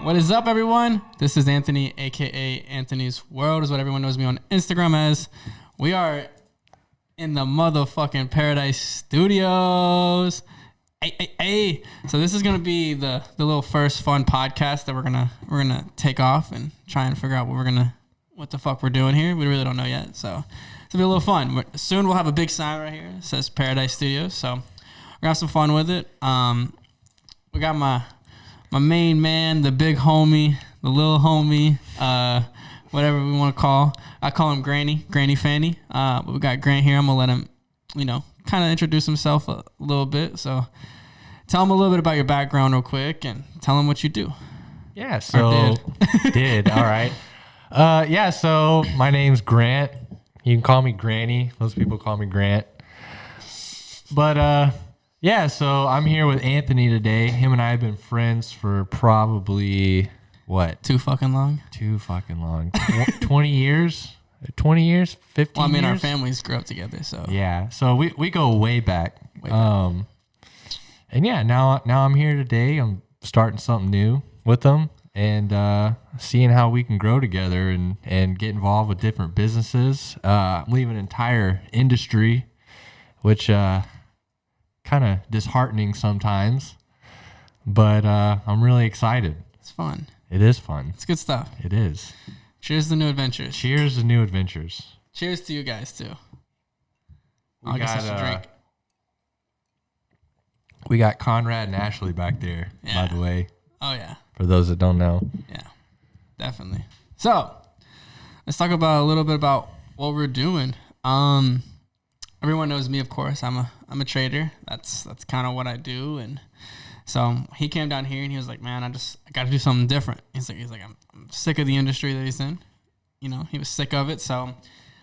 What is up, everyone? This is Anthony, aka Anthony's World, is what everyone knows me on Instagram as. We are in the motherfucking Paradise Studios. Hey. So this is gonna be the little first fun podcast that we're gonna take off and try and figure out what the fuck we're doing here. We really don't know yet, so it's gonna be a little fun. Soon we'll have a big sign right here that says Paradise Studios. So we're gonna have some fun with it. We got my main man, the big homie, the little homie, whatever we want to call. I call him Granny Fanny. But we got Grant here. I'm going to let him, kind of introduce himself a little bit. So tell him a little bit about your background real quick and tell him what you do. Yeah, so did. All right. So my name's Grant. You can call me Granny. Most people call me Grant. But, so I'm here with Anthony today. Him and I have been friends for probably, what? Too fucking long? 20 years? 20 years? 15 Well, I mean, years? our families grew up together, so. Yeah, so we go way back. And yeah, now I'm here today. I'm starting something new with them and seeing how we can grow together and get involved with different businesses. I'm leaving an entire industry, which... kind of disheartening sometimes, but I'm really excited. It's fun. It is fun. It's good stuff. It is. Cheers to new adventures. Cheers to new adventures. Cheers to you guys, too. I guess I should drink. We got Conrad and Ashley back there, by the way. Oh, yeah. For those that don't know. Yeah, definitely. So, let's talk about a little bit about what we're doing. Everyone knows me, of course. I'm a trader. That's kind of what I do. And so he came down here and he was like, "Man, I got to do something different." He's like, I'm sick of the industry that he's in. He was sick of it. So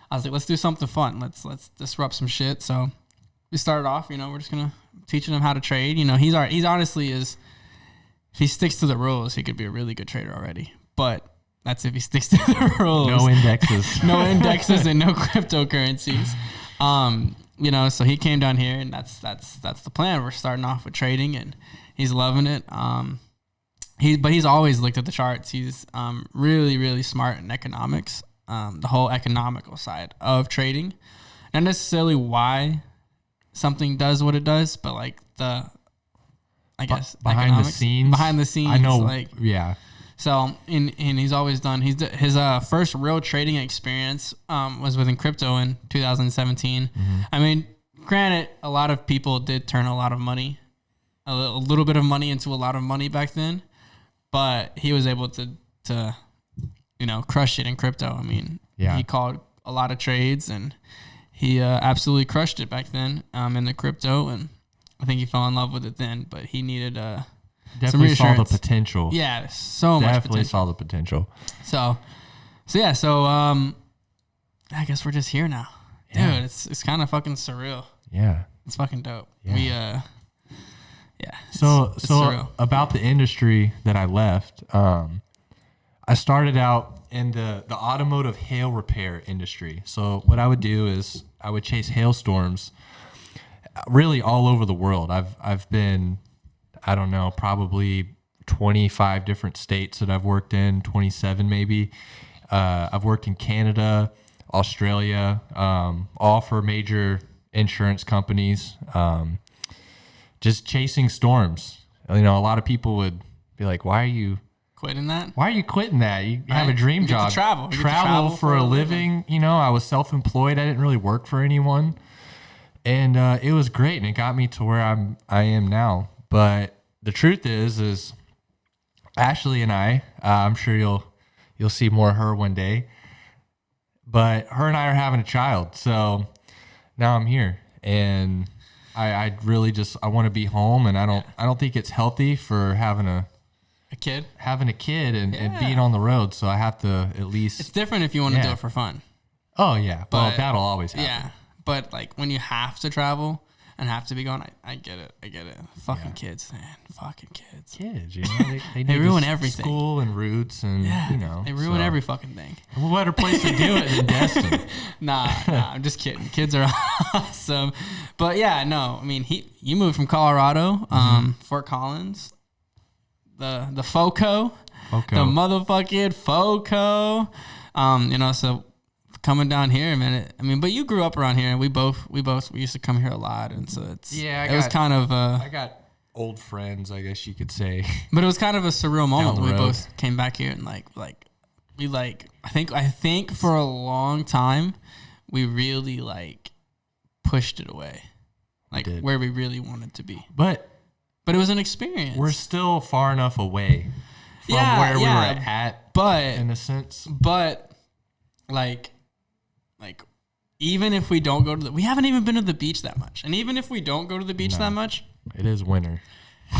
I was like, let's do something fun. Let's disrupt some shit. So we started off. We're just gonna teaching him how to trade. He's honestly is. If he sticks to the rules, he could be a really good trader already. But that's if he sticks to the rules. No indexes. No indexes and no cryptocurrencies. So he came down here and that's the plan. We're starting off with trading and he's loving it. But he's always looked at the charts. He's really, really smart in economics, the whole economical side of trading. Not necessarily why something does what it does, but like behind the scenes. I know. Yeah. So, and he's always done, his first real trading experience was within crypto in 2017. Mm-hmm. I mean, granted, a lot of people did turn a lot of money, a little bit of money into a lot of money back then, but he was able to crush it in crypto. I mean, He called a lot of trades and he absolutely crushed it back then in the crypto, and I think he fell in love with it then, but he needed definitely saw the potential. Yeah, so much potential. Definitely saw the potential. So I guess we're just here now. Yeah. Dude, it's kind of fucking surreal. Yeah. It's fucking dope. Yeah. It's surreal. About the industry that I left, I started out in the automotive hail repair industry. So what I would do is I would chase hailstorms really all over the world. I've been, I don't know, probably 25 different states that I've worked in, 27 maybe. I've worked in Canada, Australia, all for major insurance companies, just chasing storms. A lot of people would be like, why are you quitting that? Why are you quitting that? You have a dream job. Travel for a living. I was self-employed. I didn't really work for anyone. And it was great, and it got me to where I am now. But the truth is Ashley and I'm sure you'll see more of her one day. But her and I are having a child, so now I'm here, and I really just I want to be home, and I don't think it's healthy for having a kid and being on the road. So I have to at least. It's different if you want to do it for fun. Oh yeah, but that'll always happen. Yeah, but like when you have to travel, and have to be gone. I get it. Fucking kids, man. Fucking kids. Kids, you know, they They ruin everything. School and roots, and you know, they ruin every fucking thing. What better place to do it than Destin? Nah, I'm just kidding. Kids are awesome, but yeah, no. I mean, you moved from Colorado, Fort Collins, the FOCO, the motherfucking FOCO. You know, so coming down here, man. But you grew up around here, and we used to come here a lot, and so it was kind of. I got old friends, I guess you could say. But it was kind of a surreal moment when we both came back here, and I think for a long time we really pushed it away, where we really wanted to be. But it was an experience. We're still far enough away from where we were at, but in a sense. But even if we don't go to we haven't even been to the beach that much, and even if we don't go to the beach that much, it is winter.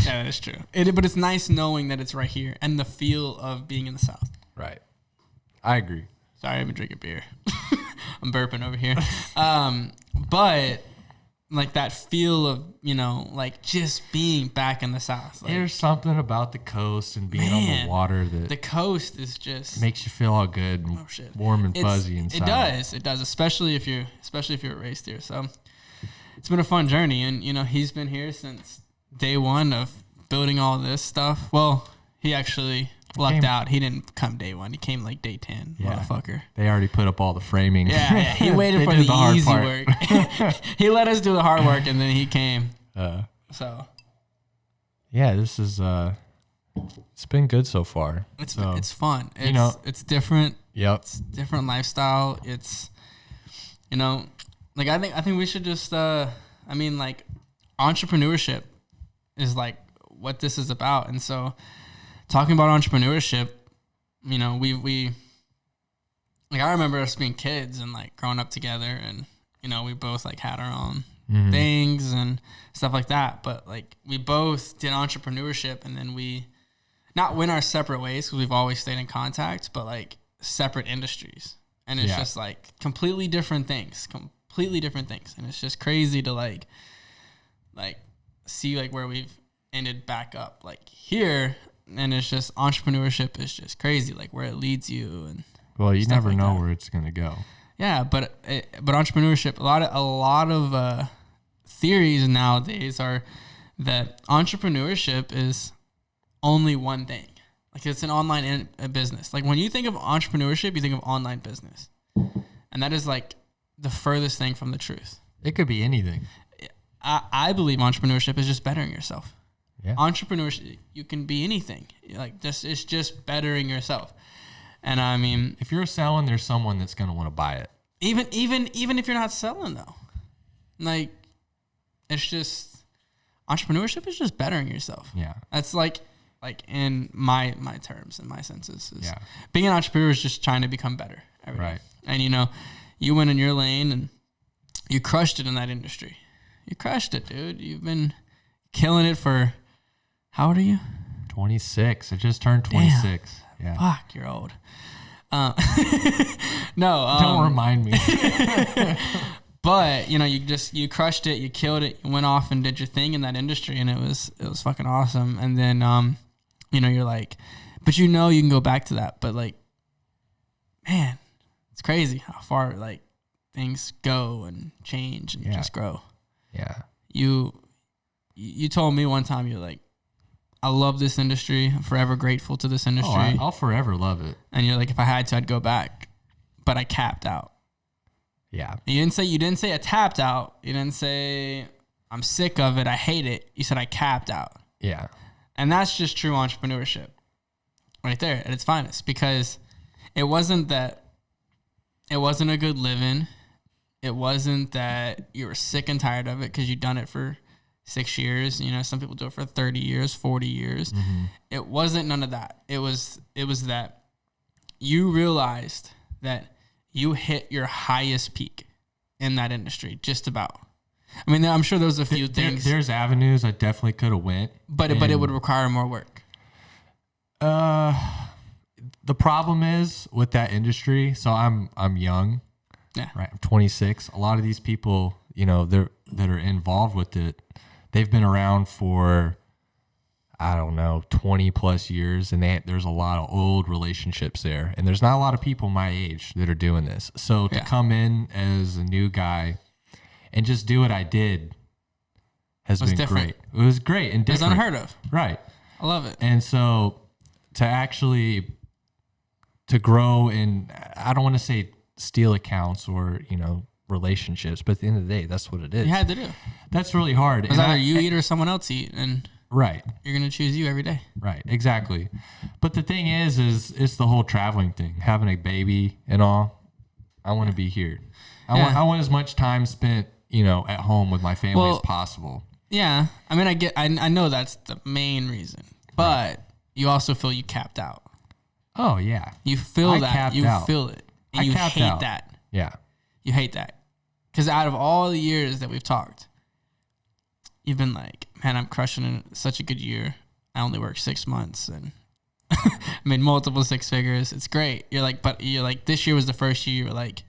Yeah, that is true. But it's nice knowing that it's right here and the feel of being in the South. Right. I agree. Sorry, I've been drinking beer. I'm burping over here. But that feel of, just being back in the South. There's something about the coast and being on the water that the coast is just makes you feel all good and warm and fuzzy inside. It does, especially if you're raised here. So it's been a fun journey, and he's been here since day one of building all this stuff. Well, he actually lucked out. He didn't come day one. He came day 10, motherfucker. They already put up all the framing. Yeah. He waited for the easy work. He let us do the hard work, and then he came. So. Yeah, this is, it's been good so far. It's fun. It's different. Yep. It's different lifestyle. It's, I think we should just, entrepreneurship is what this is about. And so talking about entrepreneurship, we I remember us being kids and growing up together, and we both had our own things and stuff like that, but we both did entrepreneurship, and then we not went our separate ways because we've always stayed in contact, but separate industries, and it's just completely different things, and it's just crazy to see where we've ended back up here, and it's just entrepreneurship is just crazy, where it leads you, and you never know where it's gonna go. Yeah, but entrepreneurship, a lot of theories nowadays are that entrepreneurship is only one thing, it's an online business. When you think of entrepreneurship, you think of online business, and that is the furthest thing from the truth. It could be anything. I believe entrepreneurship is just bettering yourself. Yeah. Entrepreneurship, you can be anything. It's just bettering yourself. And if you're selling, there's someone that's going to want to buy it. Even if you're not selling though, it's just entrepreneurship is just bettering yourself. Yeah. That's in my terms and my senses. Being an entrepreneur is just trying to become better every day. And you went in your lane and you crushed it in that industry. You crushed it, dude. You've been killing it for, how old are you? 26. I just turned 26. Damn. Yeah. Fuck, you're old. No. Don't remind me. But, you crushed it. You killed it. You went off and did your thing in that industry, and it was fucking awesome. And then, you're but you can go back to that. But, man, it's crazy how far, things go and change and just grow. Yeah. You told me one time, you're I love this industry. I'm forever grateful to this industry. Oh, I'll forever love it. And you're if I had to, I'd go back. But I capped out. Yeah. You didn't say I tapped out. You didn't say I'm sick of it, I hate it. You said I capped out. Yeah. And that's just true entrepreneurship. Right there at its finest. Because it wasn't a good living. It wasn't that you were sick and tired of it because you'd done it for 6 years. Some people do it for 30 years, 40 years. Mm-hmm. It wasn't none of that. It was that you realized that you hit your highest peak in that industry, just about. I'm sure there was a few things. There's avenues I definitely could have went. But it would require more work. The problem is with that industry, so I'm young. Yeah. Right. I'm 26. A lot of these people, that are involved with it, they've been around for, I don't know, 20 plus years, and there's a lot of old relationships there, and there's not a lot of people my age that are doing this. So to come in as a new guy and just do what I did has been great. It was great and different. It's unheard of. Right. I love it. And so to grow in, I don't want to say steal accounts or, relationships, but at the end of the day, that's what it is. You had to do. That's really hard. It's either you eat or someone else eat, and right. You're going to choose you every day. Right. Exactly. But the thing is it's the whole traveling thing, having a baby and all. I want to be here. I want as much time spent, at home with my family as possible. Yeah. I mean, I know that's the main reason, but you also feel you capped out. Oh yeah. You feel that. You feel it. And you hate that. Yeah. You hate that. Because out of all the years that we've talked, you've been like, man, I'm crushing it. Such a good year. I only worked 6 months and I made multiple six figures. It's great. You're like, this year was the first year you were like,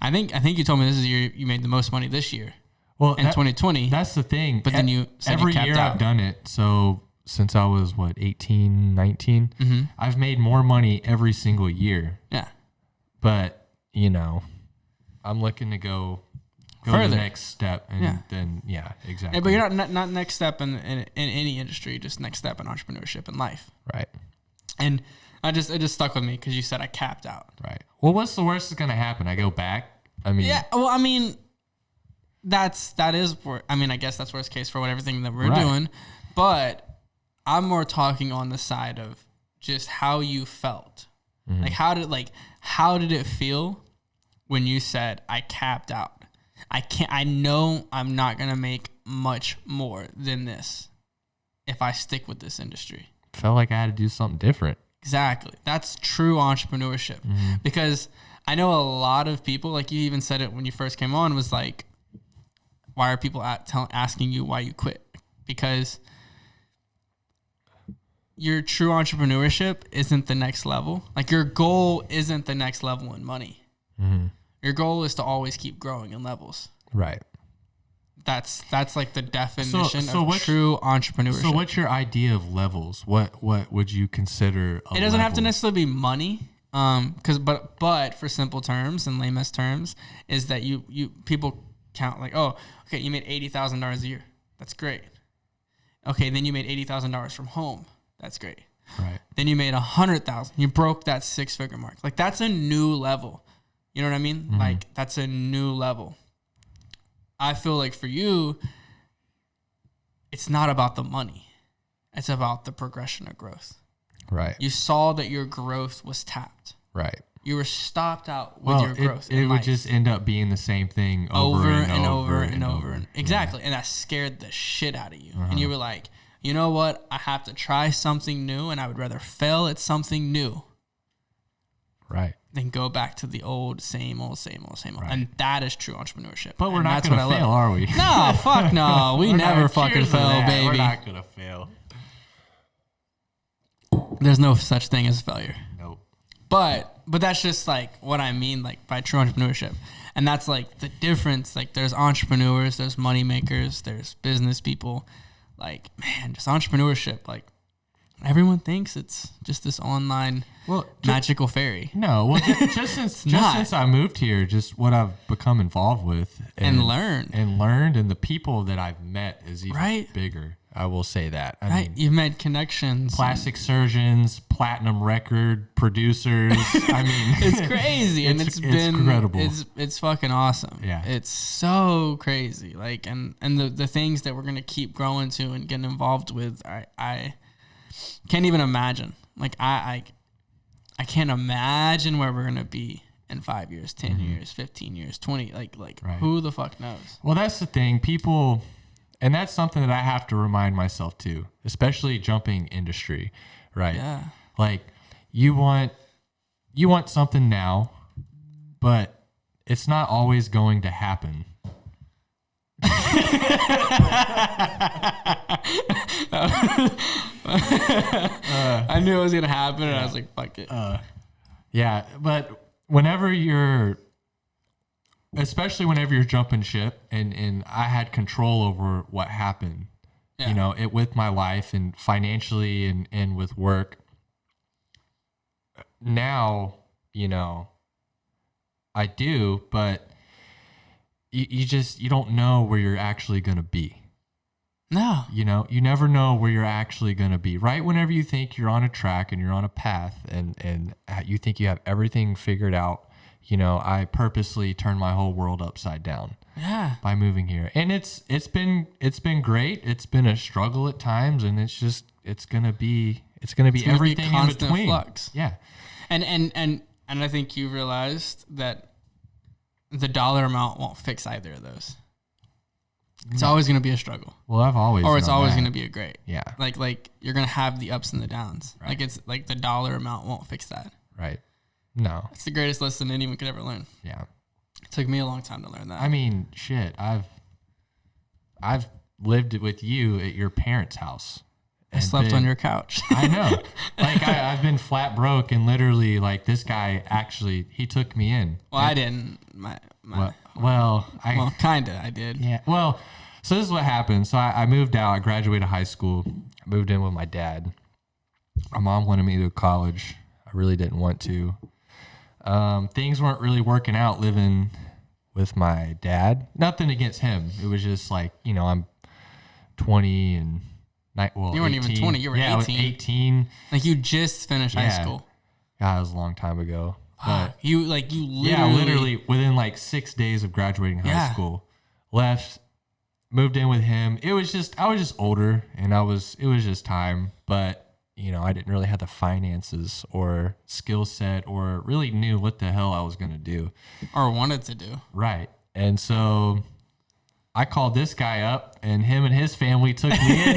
I think you told me this is the year you made the most money this year. Well, in 2020. That's the thing. But then you said every you capped year out. I've done it. So since I was 18, 19, I've made more money every single year. Yeah. But, I'm looking to go further. To the next step. And then, exactly. Yeah, but you're not next step in any industry, just next step in entrepreneurship and life. Right. And it just stuck with me because you said I capped out. Right. Well, what's the worst that's going to happen? I go back? I mean. Yeah. Well, I mean, I guess that's worst case for everything that we're doing. But I'm more talking on the side of just how you felt. Mm-hmm. Like, how did it feel when you said I capped out? I know I'm not going to make much more than this if I stick with this industry. Felt like I had to do something different. Exactly. That's true entrepreneurship. Mm-hmm. Because I know a lot of people, like you even said it when you first came on, was like, why are people asking you why you quit? Because your true entrepreneurship isn't the next level. Like your goal isn't the next level in money. Mm-hmm. Your goal is to always keep growing in levels. Right. That's like the definition of true entrepreneurship. So what's your idea of levels? What would you consider a It doesn't level? have to necessarily be money. But for simple terms and lamest terms is that you people count like, oh, okay, you made $80,000 a year. That's great. Okay, then you made $80,000 from home. That's great. Right. Then you made $100,000. You broke that 6-figure mark. Like that's a new level. You know what I mean? Mm-hmm. Like that's a new level. I feel like for you, it's not about the money. It's about the progression of growth. Right. You saw that your growth was tapped. Right. You were stopped out with your growth. It would just end up being the same thing over and over. Exactly. And that scared the shit out of you. Uh-huh. And you were like, you know what? I have to try something new, and I would rather fail at something new. Right. Than go back to the old, same old. Right. And that is true entrepreneurship. But we're not going to fail, are we? No, fuck no. We never fucking fail, baby. We're not going to fail. There's no such thing as failure. Nope. But that's just like what I mean, like by true entrepreneurship. And that's like the difference. Like there's entrepreneurs, there's money makers, there's business people. Like, man, just entrepreneurship. Like everyone thinks it's just this online magical fairy. No, well, just since I moved here, just what I've become involved with and learned, and the people that I've met is even bigger. I will say that. I mean, you've made connections. Plastic surgeons, platinum record producers. I mean, it's crazy, and it's been incredible. It's fucking awesome. Yeah, it's so crazy. Like, and the things that we're gonna keep growing to and getting involved with, I can't even imagine. Like, I can't imagine where we're gonna be in 5 years, 10 years, 15 years, 20. Like who the fuck knows? Well, that's the thing, people. And that's something that I have to remind myself too, especially jumping industry, right? Yeah. Like you want something now, but it's not always going to happen. I knew it was gonna happen, and I was like, "Fuck it." Yeah, but whenever you're especially whenever you're jumping ship, and I had control over what happened, Yeah. you know, it with my life and financially and with work. Now, you know, I do, but you don't know where you're actually going to be. No. You know, you never know where you're actually going to be. Right whenever you think you're on a track and you're on a path and you think you have everything figured out, you know, I purposely turned my whole world upside down. Yeah. By moving here. And it's been great. It's been a struggle at times, and it's going to be everything in between. Flux. Yeah. And I think you realized that the dollar amount won't fix either of those. It's always going to be a struggle. Well, I've always or it's known always that. going to be a great. Yeah. Like you're going to have the ups and the downs. Right. Like it's like the dollar amount won't fix that. Right. No. It's the greatest lesson anyone could ever learn. Yeah. It took me a long time to learn that. I mean, shit. I've lived with you at your parents' house. I slept on your couch. I know. Like I've been flat broke, and literally, like, this guy actually, he took me in. Well, I didn't. Well, kinda. I did. Yeah. Well, so this is what happened. So I moved out. I graduated high school. I moved in with my dad. My mom wanted me to go to college. I really didn't want to. Things weren't really working out living with my dad. Nothing against him. It was just like, you know, I'm 20 and you weren't 18. even 20. You were 18. I was 18. Like you just finished high school. God, that was a long time ago. But you literally. Yeah, literally within like 6 days of graduating high school, left, moved in with him. I was just older, and it was just time. But, you know, I didn't really have the finances or skill set or really knew what the hell I was going to do. Or wanted to do. Right. And so I called this guy up, and him and his family took me in,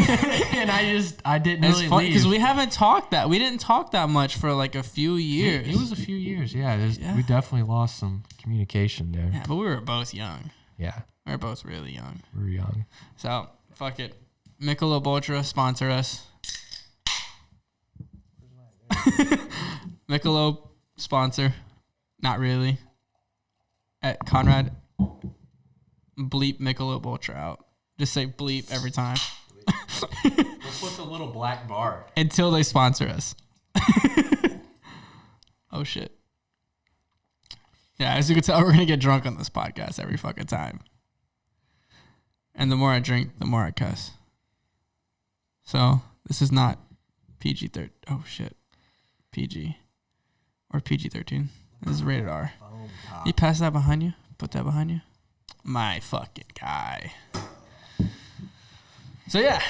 and I didn't really leave. Because we didn't talk that much for like a few years. It was a few years, yeah. We definitely lost some communication there. Yeah, but we were both young. Yeah. We were both really young. We were young. So, fuck it. Michelob Ultra, sponsor us. Michelob, sponsor. Not really. At Conrad, bleep Michelob Ultra out. Just say bleep every time. We'll put the little black bar. Until they sponsor us. Oh, shit. Yeah, as you can tell, we're going to get drunk on this podcast every fucking time. And the more I drink, the more I cuss. So, this is not PG-13. Oh, shit. PG. Or PG-13. This is rated R. You pass that behind you? Put that behind you? My fucking guy. So, yeah.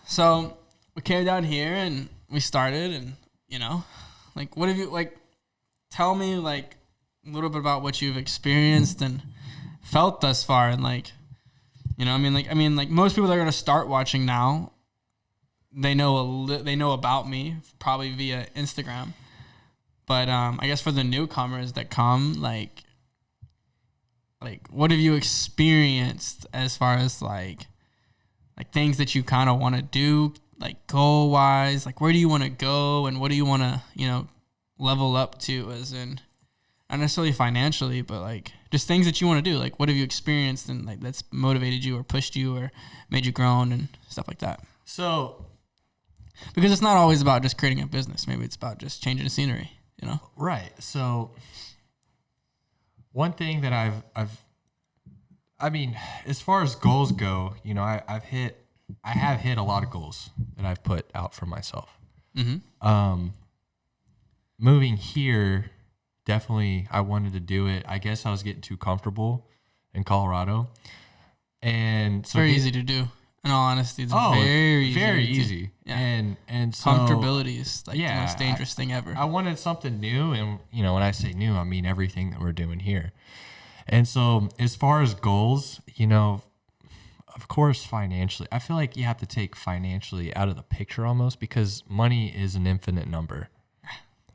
So, we came down here and we started and, you know, like, what have you, like, tell me, like, a little bit about what you've experienced and felt thus far. And, like, you know, I mean, like most people that are going to start watching now, they know about me probably via Instagram. But I guess for the newcomers that come, like what have you experienced as far as like things that you kind of want to do, like goal wise, like where do you want to go and what do you want to, you know, level up to, as in not necessarily financially, but like just things that you want to do. Like what have you experienced and like that's motivated you or pushed you or made you grown and stuff like that. So, because it's not always about just creating a business. Maybe it's about just changing the scenery, you know? Right. So one thing that I mean, as far as goals go, you know, I have hit a lot of goals that I've put out for myself. Mm-hmm. Moving here, definitely I wanted to do it. I guess I was getting too comfortable in Colorado. And so very easy to do. In all honesty, it's very easy. Yeah. And so comfortability is like the most dangerous thing ever. I wanted something new, and you know, when I say new, I mean everything that we're doing here. And so as far as goals, you know, of course financially, I feel like you have to take financially out of the picture almost, because money is an infinite number.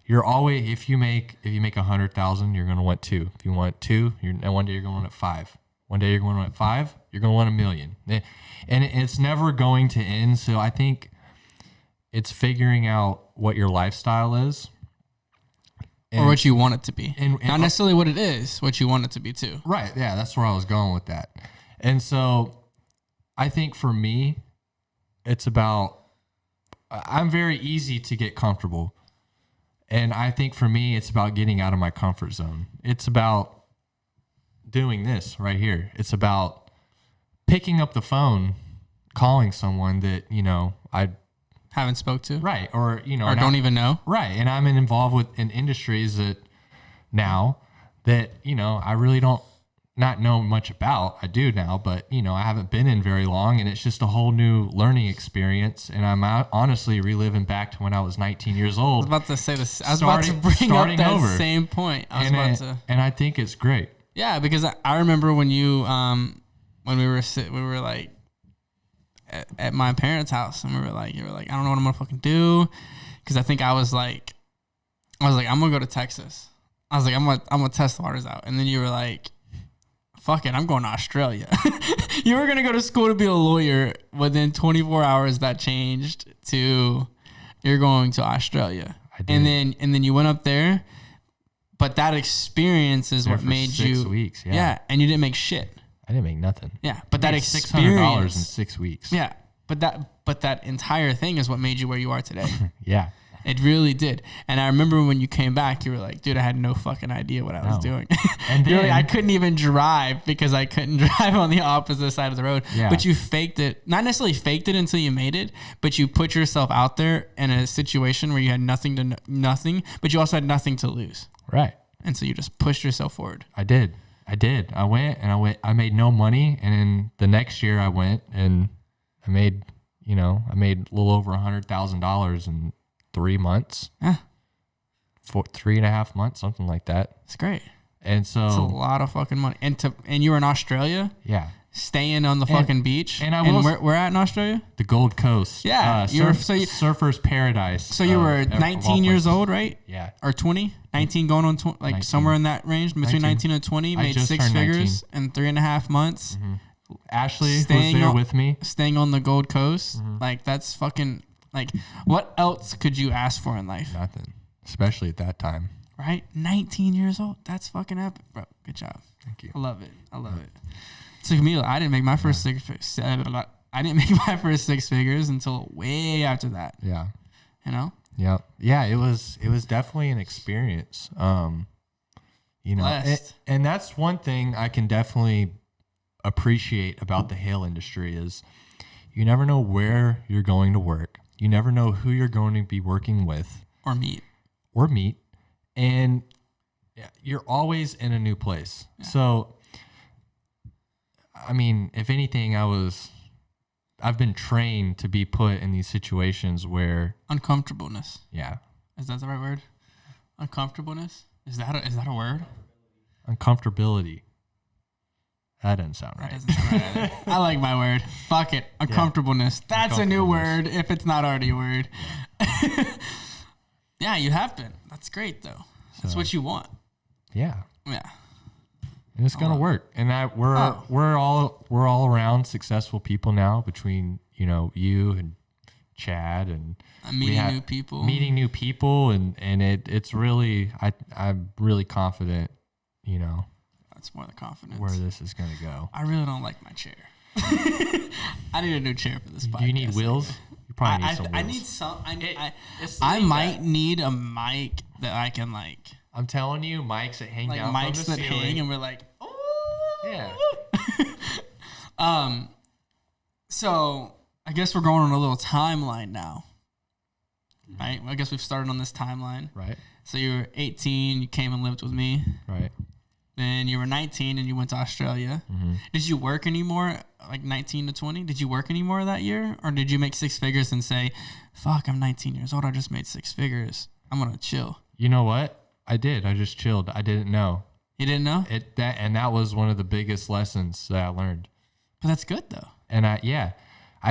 You're always, if you make 100,000, you're going to want 2. If you want 2, one day you're going to want 5. One day you're going to want 5, you're going to want 1 million. And it's never going to end. So I think it's figuring out what your lifestyle is or what you want it to be. And Not necessarily what it is, what you want it to be too. Right. Yeah, that's where I was going with that. And so I think for me, it's about, I'm very easy to get comfortable. And I think for me, it's about getting out of my comfort zone. It's about doing this right here. It's about picking up the phone, calling someone that, I haven't spoke to. Right. Or, or don't even know. Right. And I'm involved in industries that now that, I really don't not know much about. I do now, but, I haven't been in very long, and it's just a whole new learning experience. And I'm honestly reliving back to when I was 19 years old. I was about to say this. I was about to bring up that same point. And I think it's great. Yeah, because I remember when you, when we were like at my parents' house, and you were like, I don't know what I'm gonna fucking do, because I think I was like, I'm gonna go to Texas. I was like, I'm gonna test the waters out, and then you were like, fuck it, I'm going to Australia. You were gonna go to school to be a lawyer. Within 24 hours, that changed to you're going to Australia. I did. And then you went up there, but that experience is what made 6 weeks. Yeah, and you didn't make shit. I didn't make nothing. Yeah, but that $600 in experience, 6 weeks. Yeah, but that entire thing is what made you where you are today. Yeah. It really did. And I remember when you came back, you were like, dude, I had no fucking idea what I was doing. And you're like, I couldn't even drive because I couldn't drive on the opposite side of the road. Yeah. But you faked it. Not necessarily faked it until you made it, but you put yourself out there in a situation where you had nothing, but you also had nothing to lose. Right. And so you just pushed yourself forward. I did. I went. I made no money. And then the next year I went and I made a little over $100,000 in 3 months. Yeah. For 3.5 months, something like that. It's great. And so it's a lot of fucking money. And you were in Australia? Yeah. Staying on the fucking beach. And where at in Australia? The Gold Coast. Yeah. Surfer's paradise. So you were 19 years old, right? Yeah. Or 20? 19 going on 20, 19. Somewhere in that range, between 19 and 20, made 6 figures 19. in 3.5 months. Mm-hmm. Ashley was there with me. Staying on the Gold Coast. Mm-hmm. That's fucking, what else could you ask for in life? Nothing. Especially at that time. Right? 19 years old. That's fucking epic, bro. Good job. Thank you. I love it. It took me, I didn't make my first six figures until way after that. Yeah. Yeah. Yeah. It was definitely an experience. Blessed. And that's one thing I can definitely appreciate about the hail industry is you never know where you're going to work. You never know who you're going to be working with. Or meet. And you're always in a new place. Yeah. So, if anything, I've been trained to be put in these situations where uncomfortableness. Yeah. Is that the right word? Uncomfortableness? Is that a word? Uncomfortability. That doesn't sound right. That doesn't sound right either. I like my word. Fuck it. Uncomfortableness. Yeah. That's a new word if it's not already a word. Yeah, you have been. That's great though. That's what you want. Yeah. Yeah. And it's gonna work. And we're all around successful people now between you and Chad and meeting new people and it's really I'm really confident. That's more the confidence where this is gonna go. I really don't like my chair. I need a new chair for this podcast. Do you need wheels? You probably need some wheels. I need some. I might need a mic that I can I'm telling you, mics that hang down from the ceiling. Mics that hang, and we're like, oh. Yeah. So I guess we're going on a little timeline now, right? I guess we've started on this timeline, right? So you were 18, you came and lived with me, right? Then you were 19 and you went to Australia. Mm-hmm. Did you work anymore, 19 to 20? Did you work anymore that year, or did you make 6 figures and say, "Fuck, I'm 19 years old. I just made 6 figures. I'm gonna chill." You know what? I did. I just chilled. I didn't know. You didn't know? That was one of the biggest lessons that I learned. But that's good though. And I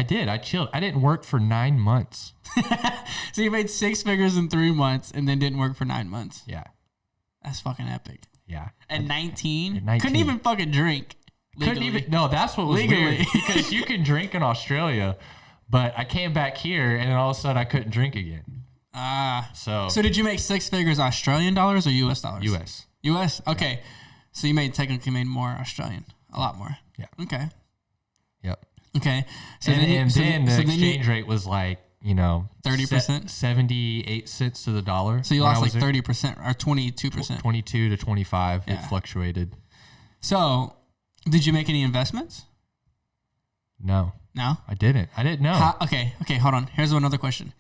did. I chilled. I didn't work for 9 months. So you made 6 figures in 3 months and then didn't work for 9 months. Yeah. That's fucking epic. Yeah. At 19? Couldn't even fucking drink. Legally. No, that's what was weird. Because you can drink in Australia, but I came back here and then all of a sudden I couldn't drink again. So did you make six figures Australian dollars or US dollars? US. US? Okay. Yeah. So you technically made more Australian. A lot more. Yeah. Okay. Yep. Okay. So then the exchange rate was like, 30%? 78 cents to the dollar. So you lost like 30% or 22%. 22 to 25. Yeah. It fluctuated. So did you make any investments? No. No? I didn't know. Okay, hold on. Here's another question.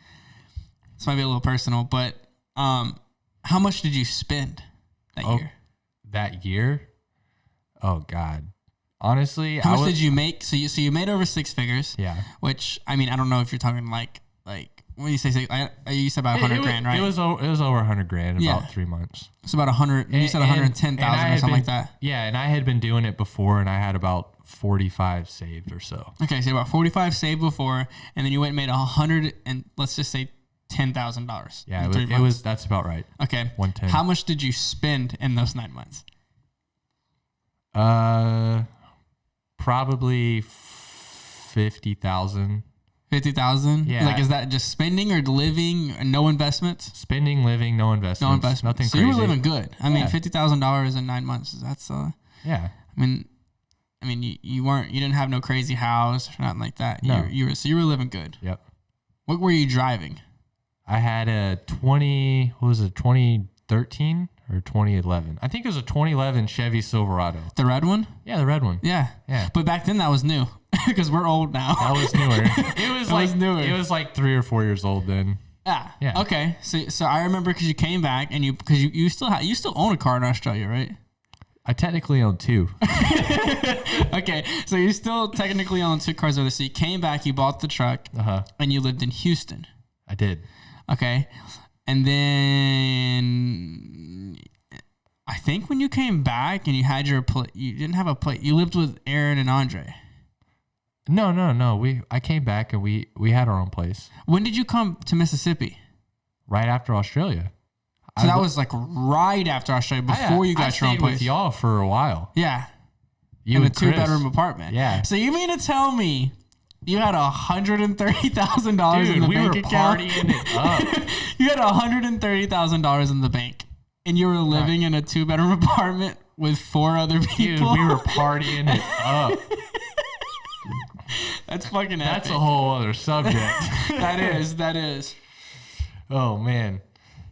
This might be a little personal, but how much did you spend that year? That year? Oh God. Honestly, how much did you make? So you made over six figures. Yeah. Which I don't know if you're talking like when you say you said about 100 grand, right? It was over 100 grand in about 3 months. It's about 100. You said 110,000 or something like that. Yeah, and I had been doing it before, and I had about 45 saved or so. Okay, so about 45 saved before, and then you went and made 100 and let's just say $10,000. Yeah, it was. That's about right. Okay. 110. How much did you spend in those 9 months? Probably 50,000. 50,000? Yeah. Like, is that just spending or living and no investments? Spending, living, no investments. No investments. Nothing so crazy. you were living good. I mean, $50,000 in 9 months. That's yeah. I mean, you didn't have no crazy house or nothing like that. No. You were living good. Yep. What were you driving? I had a 2013 or 2011. I think it was a 2011 Chevy Silverado. The red one? Yeah, the red one. Yeah. Yeah. But back then that was new because we're old now. That was newer. It was like 3 or 4 years old then. Yeah. Yeah. Okay. So I remember because you came back and you still own a car in Australia, right? I technically own 2. Okay. So you still technically own 2 cars over there. So you came back, you bought the truck, and you lived in Houston. I did. Okay. And then I think when you came back and you had you didn't have a plate. You lived with Aaron and Andre. No. I came back and we had our own place. When did you come to Mississippi? Right after Australia. So that was like right after Australia, before you got your own place. I stayed with y'all for a while. Yeah. You in a and Chris. 2-bedroom apartment. Yeah. So you mean to tell me you had $130,000 in the bank account? Dude, we were partying it up. You had $130,000 in the bank, and you were living in a 2-bedroom apartment with 4 other people. Dude, we were partying it up. That's fucking epic. That's a whole other subject. That is. Oh man,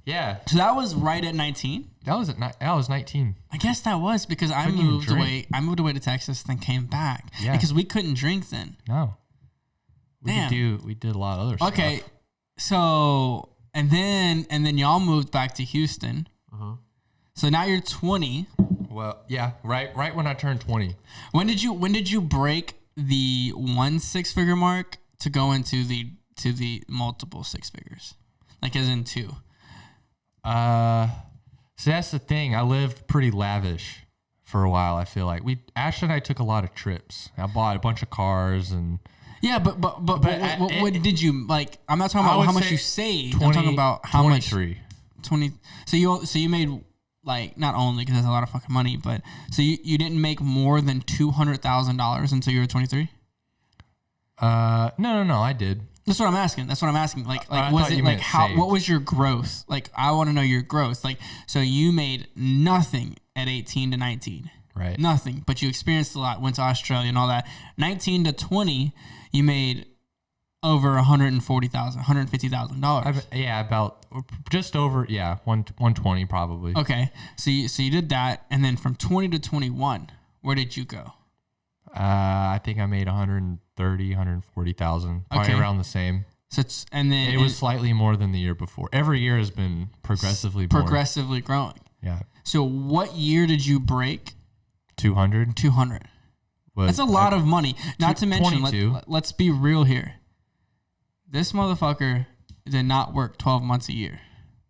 yeah. So that was right at 19. That was 19. I guess that was because I moved away. I moved away to Texas, then came back. Yeah. Because we couldn't drink then. No. We did a lot of other stuff. Okay, so and then y'all moved back to Houston. So now you're 20. Well, yeah, right when I turned 20. When did you break the 1 6-figure mark to go into the multiple 6 figures, like as in 2? So that's the thing. I lived pretty lavish for a while. I feel like Ashley and I took a lot of trips. I bought a bunch of cars and. Yeah, but what did you like? I'm not talking about how much you saved. I'm talking about how 23. much. 20. So you made like not only because that's a lot of fucking money, but so you didn't make more than $200,000 until you were 23. No, I did. That's what I'm asking. Like was it like how? saved. What was your growth? Like I want to know your growth. Like so you made nothing at 18 to 19. Right. Nothing, but you experienced a lot. Went to Australia and all that. 19 to 20, you made over $150,000. Yeah, about just over 120 probably. Okay, so you did that, and then from 20 to 21, where did you go? I think I made 140,000, probably around the same. So it was slightly more than the year before. Every year has been progressively growing. Yeah. So what year did you break 200? 200. That's a lot of money. Not to mention, let's be real here. This motherfucker did not work 12 months a year.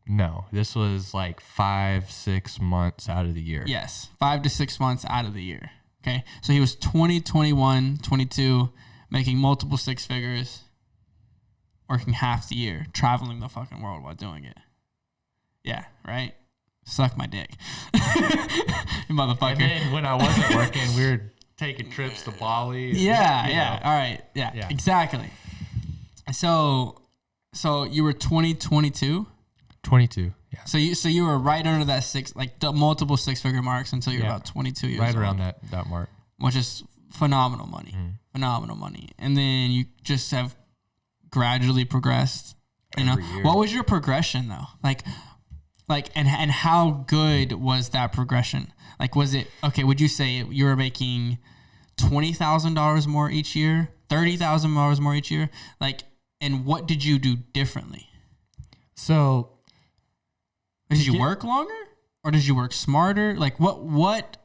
No, this was like 5-6 months out of the year. Yes, 5 to 6 months out of the year. Okay, so he was 20, 21, 22, making multiple 6 figures, working half the year, traveling the fucking world while doing it. Yeah, right? Suck my dick. You motherfucker. And then when I wasn't working, we were taking trips to Bali. Yeah. All right. Yeah, exactly. So So you were 22. 22. Yeah. So you were right under that multiple 6-figure marks until you're about 22 years right old. around that mark. Which is phenomenal money. Phenomenal money. And then you just have gradually progressed. Every year. What was your progression though? And how good was that progression? Like, was it okay? Would you say you were making $20,000 more each year, $30,000 more each year? Like, and what did you do differently? So, did you work longer, or did you work smarter? Like, what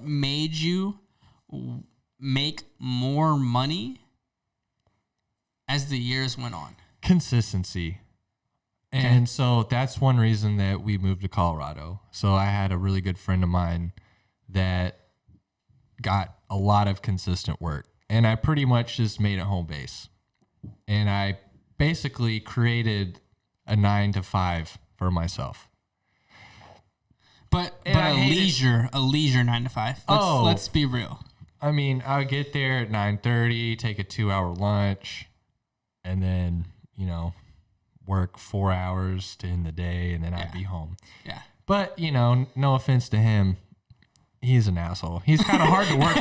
made you make more money as the years went on? Consistency. And so that's one reason that we moved to Colorado. So I had a really good friend of mine that got a lot of consistent work, and I pretty much just made it home base. And I basically created a 9 to 5 for myself. But a leisure 9 to 5. Let's be real. I mean, I would get there at 9:30, take a 2-hour lunch, and then, work 4 hours to end the day, and then I'd be home. Yeah. But, no offense to him, he's an asshole. He's kind of hard to work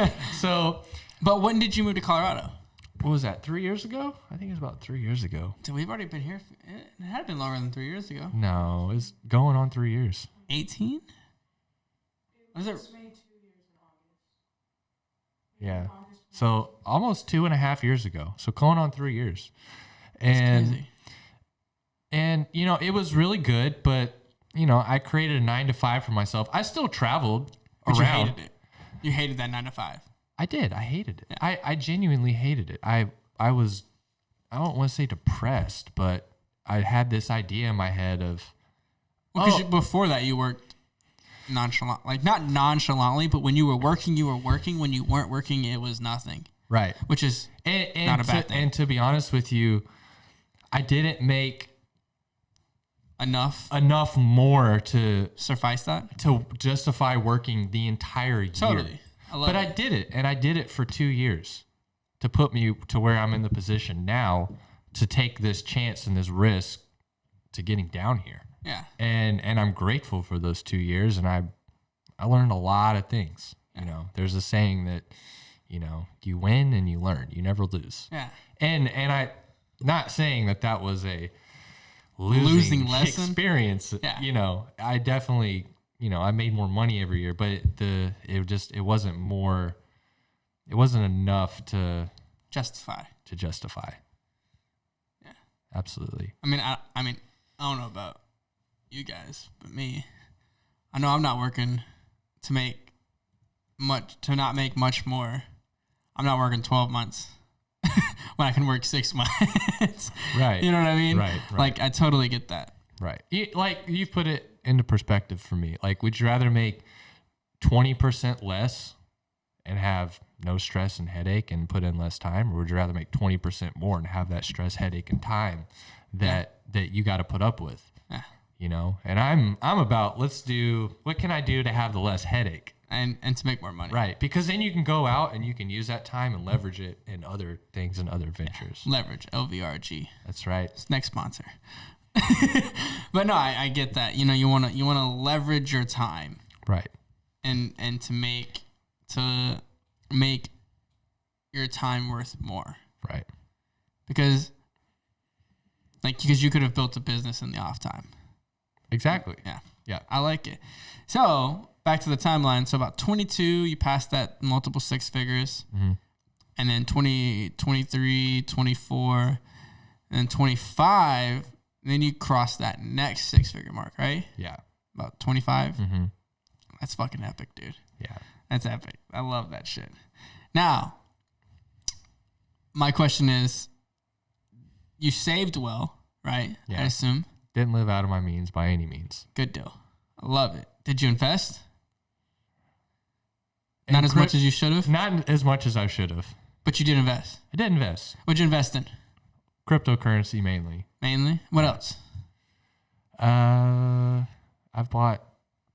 for. So. But when did you move to Colorado? What was that, 3 years ago? I think it was about 3 years ago. Dude, we've already been here. It had been longer than 3 years ago. No, it's going on 3 years. 18? Was it? Yeah. So almost 2.5 years ago. So going on 3 years. And, crazy. And, it was really good, but, I created a 9 to 5 for myself. I still traveled But around. you hated it. You hated that 9 to 5. I did. I hated it. Yeah. I genuinely hated it. I was, I don't want to say depressed, but I had this idea in my head of. Because before that, you worked nonchalant, like not nonchalantly, but when you were working, you were working. When you weren't working, it was nothing. Right. Which is not a bad thing. And to be honest with you, I didn't make enough more to suffice that, to justify working the entire year. Totally. I did it, and I did it for 2 years to put me to where I'm in the position now to take this chance and this risk to getting down here. Yeah. And I'm grateful for those 2 years, and I learned a lot of things. There's a saying that, you win and you learn. You never lose. Yeah. And I, not saying that was a losing lesson experience. Yeah. I definitely, I made more money every year, but it wasn't enough to justify. Yeah. Absolutely. I mean, I don't know about you guys, but me, I know I'm not working to not make much more. I'm not working 12 months when I can work 6 months. Right. You know what I mean? Right. Like, I totally get that. Right. You've put it into perspective for me. Like, would you rather make 20% less and have no stress and headache and put in less time, or would you rather make 20% more and have that stress, headache, and time that you got to put up with? Yeah. And I'm about, what can I do to have the less headache? And to make more money. Right. Because then you can go out and you can use that time and leverage it in other things and other ventures. Yeah. Leverage, LVRG. That's right. It's next sponsor. But no, I get that. You want to leverage your time. Right. And to make your time worth more. Right. Because you could have built a business in the off time. Exactly. Yeah. Yeah. I like it. So back to the timeline. So about 22, you passed that multiple 6 figures. Mm-hmm. And then 20, 23, 24, and 25, then you cross that next 6-figure mark, right? Yeah. About 25. Mm-hmm. That's fucking epic, dude. Yeah. That's epic. I love that shit. Now, my question is, you saved well, right? Yeah. I assume. Didn't live out of my means by any means. Good deal. I love it. Did you invest? Not as much as you should have? Not as much as I should have. But you did invest. I did invest. What'd you invest in? Cryptocurrency mainly. Mainly? What else? I've bought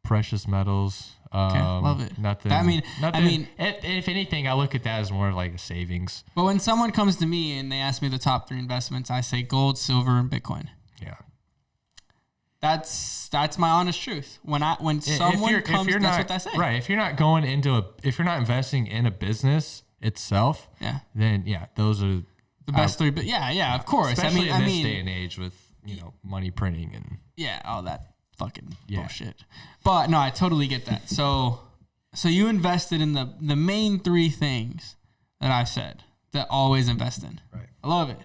precious metals. Love it. Nothing. Nothing. If anything, I look at that as more of like a savings. But when someone comes to me and they ask me the top 3 investments, I say gold, silver, and Bitcoin. Yeah. That's my honest truth. When someone comes, that's what I say. Right. If you're not investing in a business itself, then those are the best 3. But of course. Especially in this day and age with money printing and all that fucking bullshit. But no, I totally get that. So you invested in the main 3 things that I've said that always invest in. Right. I love it.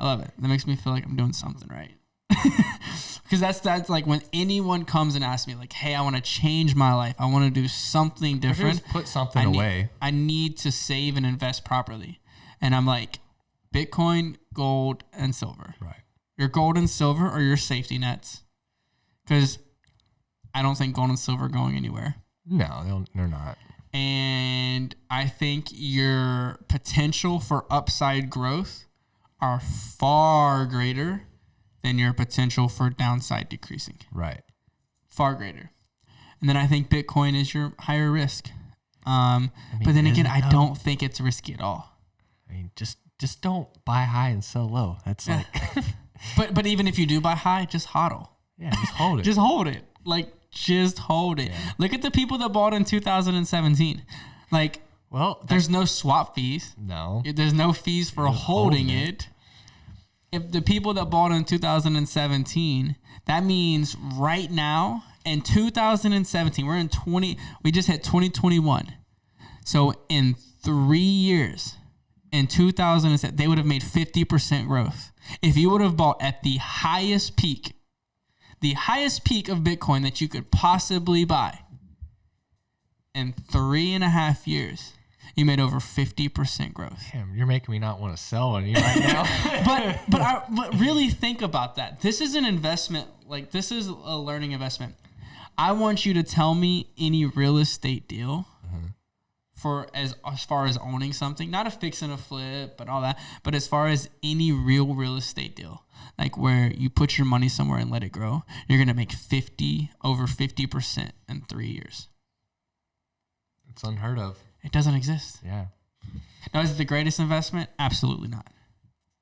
That makes me feel like I'm doing something right. Because that's like when anyone comes and asks me like, hey, I want to change my life. I want to do something different. Just put something away. I need to save and invest properly. And I'm like, Bitcoin, gold, and silver. Right. Your gold and silver are your safety nets. Because I don't think gold and silver are going anywhere. No, they're not. And I think your potential for upside growth are far greater than your potential for downside decreasing. Right. Far greater. And then I think Bitcoin is your higher risk. But then again, I don't think it's risky at all. I mean, just don't buy high and sell low. That's like... But even if you do buy high, just hodl. Yeah, just hold it. Just hold it. Like, just hold it. Yeah. Look at the people that bought in 2017. Like, there's no swap fees. No. There's no fees for holding it. If the people that bought in 2017, that means right now in 2017, we just hit 2021. So in 3 years, in 2007, they would have made 50% growth. If you would have bought at the highest peak of Bitcoin that you could possibly buy in 3.5 years, you made over 50% growth. Damn, you're making me not want to sell any right now. but really think about that. This is an investment. Like, this is a learning investment. I want you to tell me any real estate deal for as far as owning something, not a fix and a flip, but all that. But as far as any real estate deal, like where you put your money somewhere and let it grow, you're gonna make over 50% in 3 years. It's unheard of. It doesn't exist. Yeah. Now, is it the greatest investment? Absolutely not.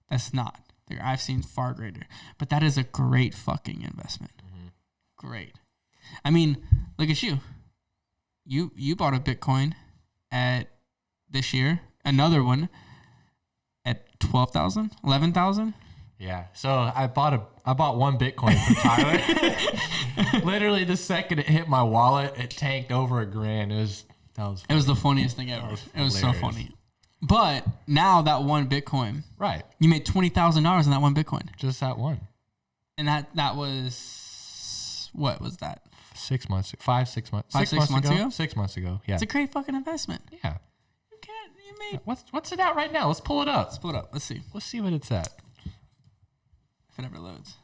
That's not. I've seen far greater. But that is a great fucking investment. Mm-hmm. Great. I mean, look at you. You bought a Bitcoin at this year, another one at 12,000, 11,000. Yeah. So I bought one Bitcoin from Tyler. Literally the second it hit my wallet, it tanked over $1,000. It was the funniest thing ever. It was so funny. But now that one Bitcoin, right? You made $20,000 in that one Bitcoin. Just that one. And that was, what was that? 6 months, 5, 6 months, 6 months ago. 6 months ago. Yeah. It's a great fucking investment. Yeah. You made. What's it at right now? Let's pull it up. Let's see. Let's see what it's at. If it ever loads.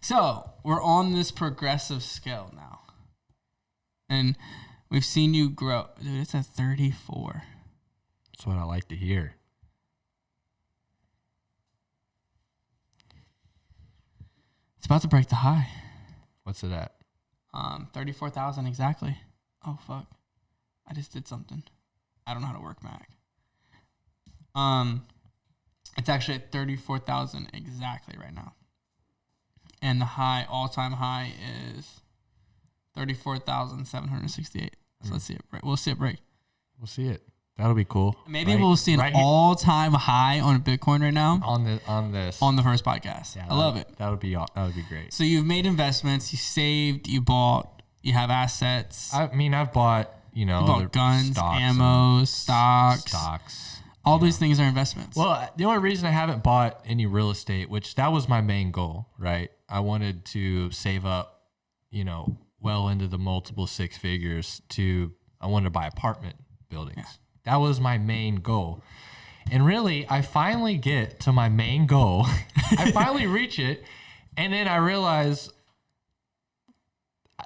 So we're on this progressive scale now, and we've seen you grow, dude. It's at 34. That's what I like to hear. It's about to break the high. What's it at? 34,000 exactly. Oh fuck! I just did something. I don't know how to work Mac. It's actually at 34,000 exactly right now, and the all-time high is 34,768. So let's see it break. We'll see it break. We'll see it. That'll be cool. Maybe we'll see an all-time high on Bitcoin right now on the first podcast. Yeah, I love it. That would be great. So you've made investments, you saved, you bought, you have assets. I mean, I've bought, you bought guns, ammo, stocks. All these things are investments. Well, the only reason I haven't bought any real estate, which that was my main goal, right? I wanted to save up, well into the multiple 6 figures I wanted to buy apartment buildings. Yeah. That was my main goal. And really, I finally get to my main goal. I finally reach it. And then I realize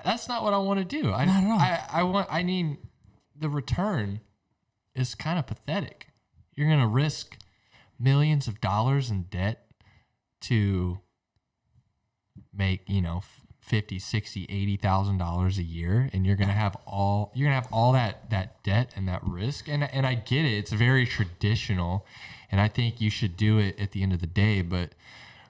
that's not what I want to do. Not at all. I mean, the return is kind of pathetic. You're going to risk millions of dollars in debt to make, $50, $60, $80,000 a year, and you're gonna have all that debt and that risk. And I get it; it's very traditional, and I think you should do it at the end of the day. But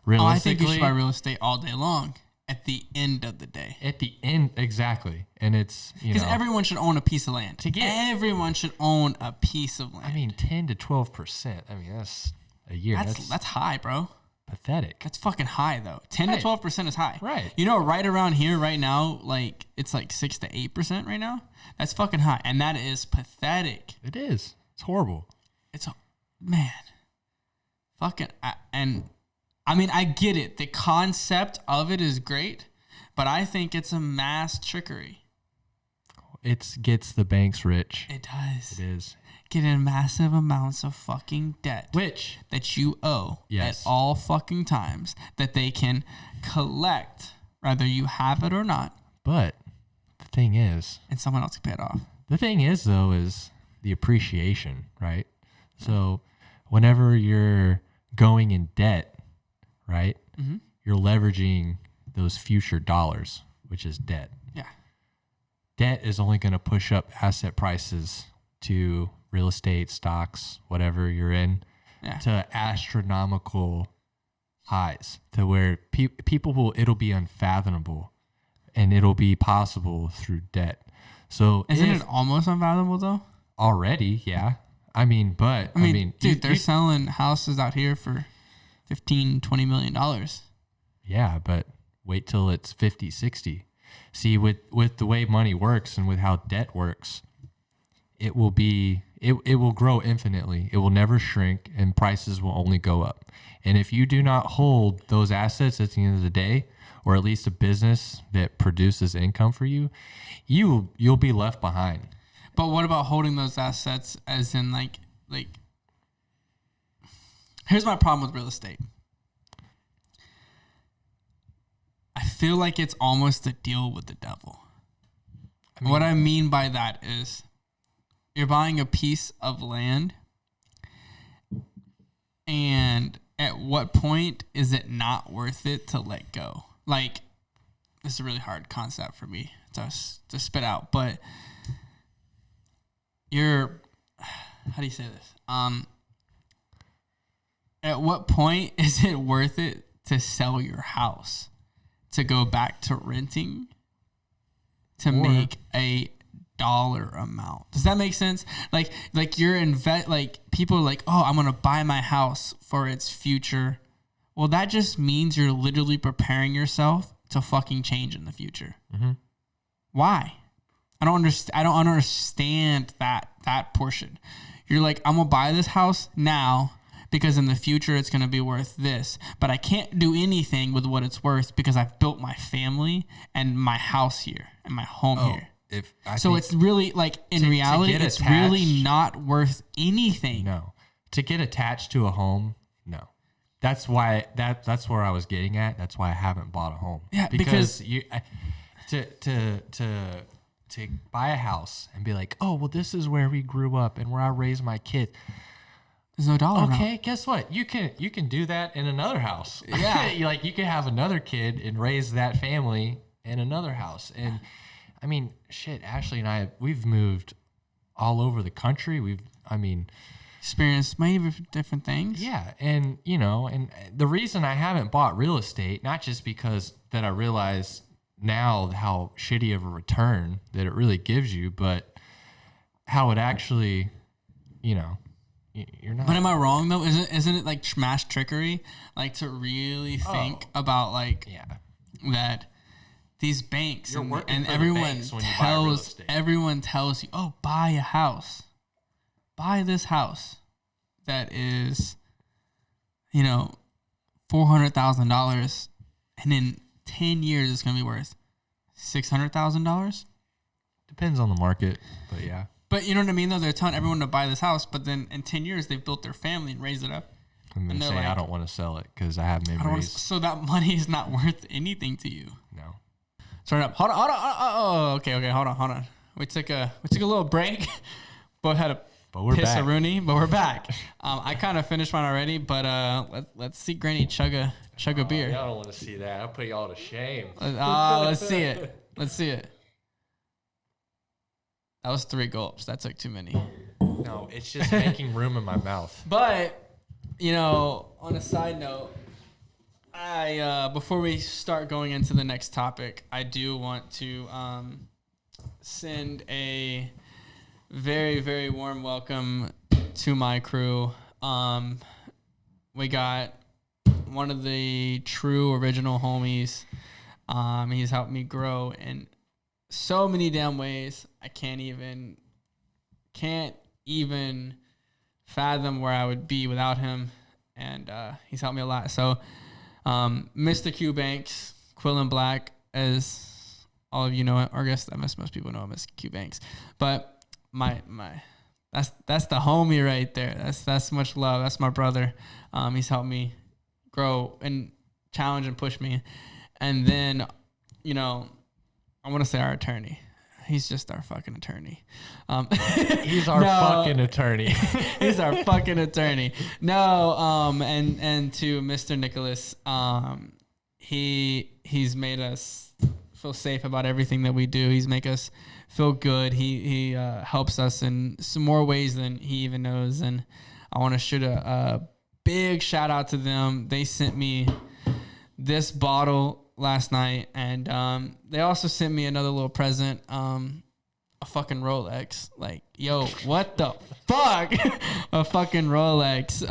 realistically, I think you should buy real estate all day long. At the end of the day. At the end, exactly, and it's because everyone should own a piece of land. Everyone should own a piece of land. I mean, 10 to 12%. I mean, that's a year. That's high, bro. Pathetic. That's fucking high, though. 10 to 12% is high. Right. You know, right around here, right now, like it's like 6 to 8% right now. That's fucking high, and that is pathetic. It is. It's horrible. Man. Fucking and. I mean, I get it. The concept of it is great, but I think it's a mass trickery. It gets the banks rich. It does. It is. Getting massive amounts of fucking debt. That you owe at all fucking times that they can collect, whether you have it or not. But the thing is... And someone else can pay it off. The thing is, though, is the appreciation, right? So whenever you're going in debt, right? Mm-hmm. You're leveraging those future dollars, which is debt. Yeah. Debt is only going to push up asset prices to real estate, stocks, whatever you're in, to astronomical highs, to where it'll be unfathomable, and it'll be possible through debt. So isn't it almost unfathomable though? Already, yeah. I mean, dude, they're selling houses out here for $15-20 million. Yeah, but wait till it's 50, 60. See, with the way money works and with how debt works, it will grow infinitely. It will never shrink, and prices will only go up. And if you do not hold those assets at the end of the day, or at least a business that produces income for you, you'll be left behind. But what about holding those assets as in like here's my problem with real estate. I feel like it's almost a deal with the devil. What I mean by that is you're buying a piece of land, and at what point is it not worth it to let go? Like, this is a really hard concept for me to spit out, but how do you say this? At what point is it worth it to sell your house, to go back to renting, to make a dollar amount? Does that make sense? Like you're people are like, oh, I'm gonna buy my house for its future. Well, that just means you're literally preparing yourself to fucking change in the future. Mm-hmm. Why? I don't understand that portion. You're like, I'm gonna buy this house now because in the future it's gonna be worth this, but I can't do anything with what it's worth because I've built my family and my house here and my home here. It's really like in reality, it's really not worth anything. No, to get attached to a home, no. That's why that's where I was getting at. That's why I haven't bought a home. Yeah, because to buy a house and be like, oh, well, this is where we grew up and where I raised my kids. There's no dollar. Okay, guess what? You can do that in another house. Yeah, you can have another kid and raise that family in another house. And I mean, shit, Ashley and I, we've moved all over the country. Experienced many different things. Yeah, and and the reason I haven't bought real estate, not just because that I realize now how shitty of a return that it really gives you, but how it actually, you're not. But am I wrong though? Isn't it like mass trickery? Like to really think about that these banks and everyone tells you, oh, buy a house. Buy this house that is, $400,000, and in 10 years it's going to be worth $600,000. Depends on the market, but yeah. But you know what I mean, though? They're telling everyone to buy this house, but then in 10 years they've built their family and raised it up. I'm going to say I don't want to sell it because I have memories. So that money is not worth anything to you. No. Turn up. Hold on. Okay. Hold on. We took a little break. Both had But we're back. Rooney, but we're back. I kind of finished mine already, but let's see Granny chug a beer. Y'all don't want to see that. I'll put y'all to shame. Let's see it. Let's see it. That was 3 gulps. That took too many. No, it's just making room in my mouth. But, on a side note, before we start going into the next topic, I do want to send a very, very warm welcome to my crew. We got one of the true original homies. He's helped me grow in so many damn ways. I can't even fathom where I would be without him. And he's helped me a lot. So Mr. Q Banks, Quillen Black, as all of you know it, or I guess most people know him as Q Banks. But that's the homie right there. That's much love. That's my brother. He's helped me grow and challenge and push me. And then, I want to say our attorney. He's just our fucking attorney. He's our fucking attorney. He's our fucking attorney. No, and to Mr. Nicholas, he's made us feel safe about everything that we do. He's make us feel good. He helps us in some more ways than he even knows. And I want to shoot a big shout out to them. They sent me this bottle last night, and they also sent me another little present, a fucking Rolex. Like, yo, what the fuck? A fucking Rolex.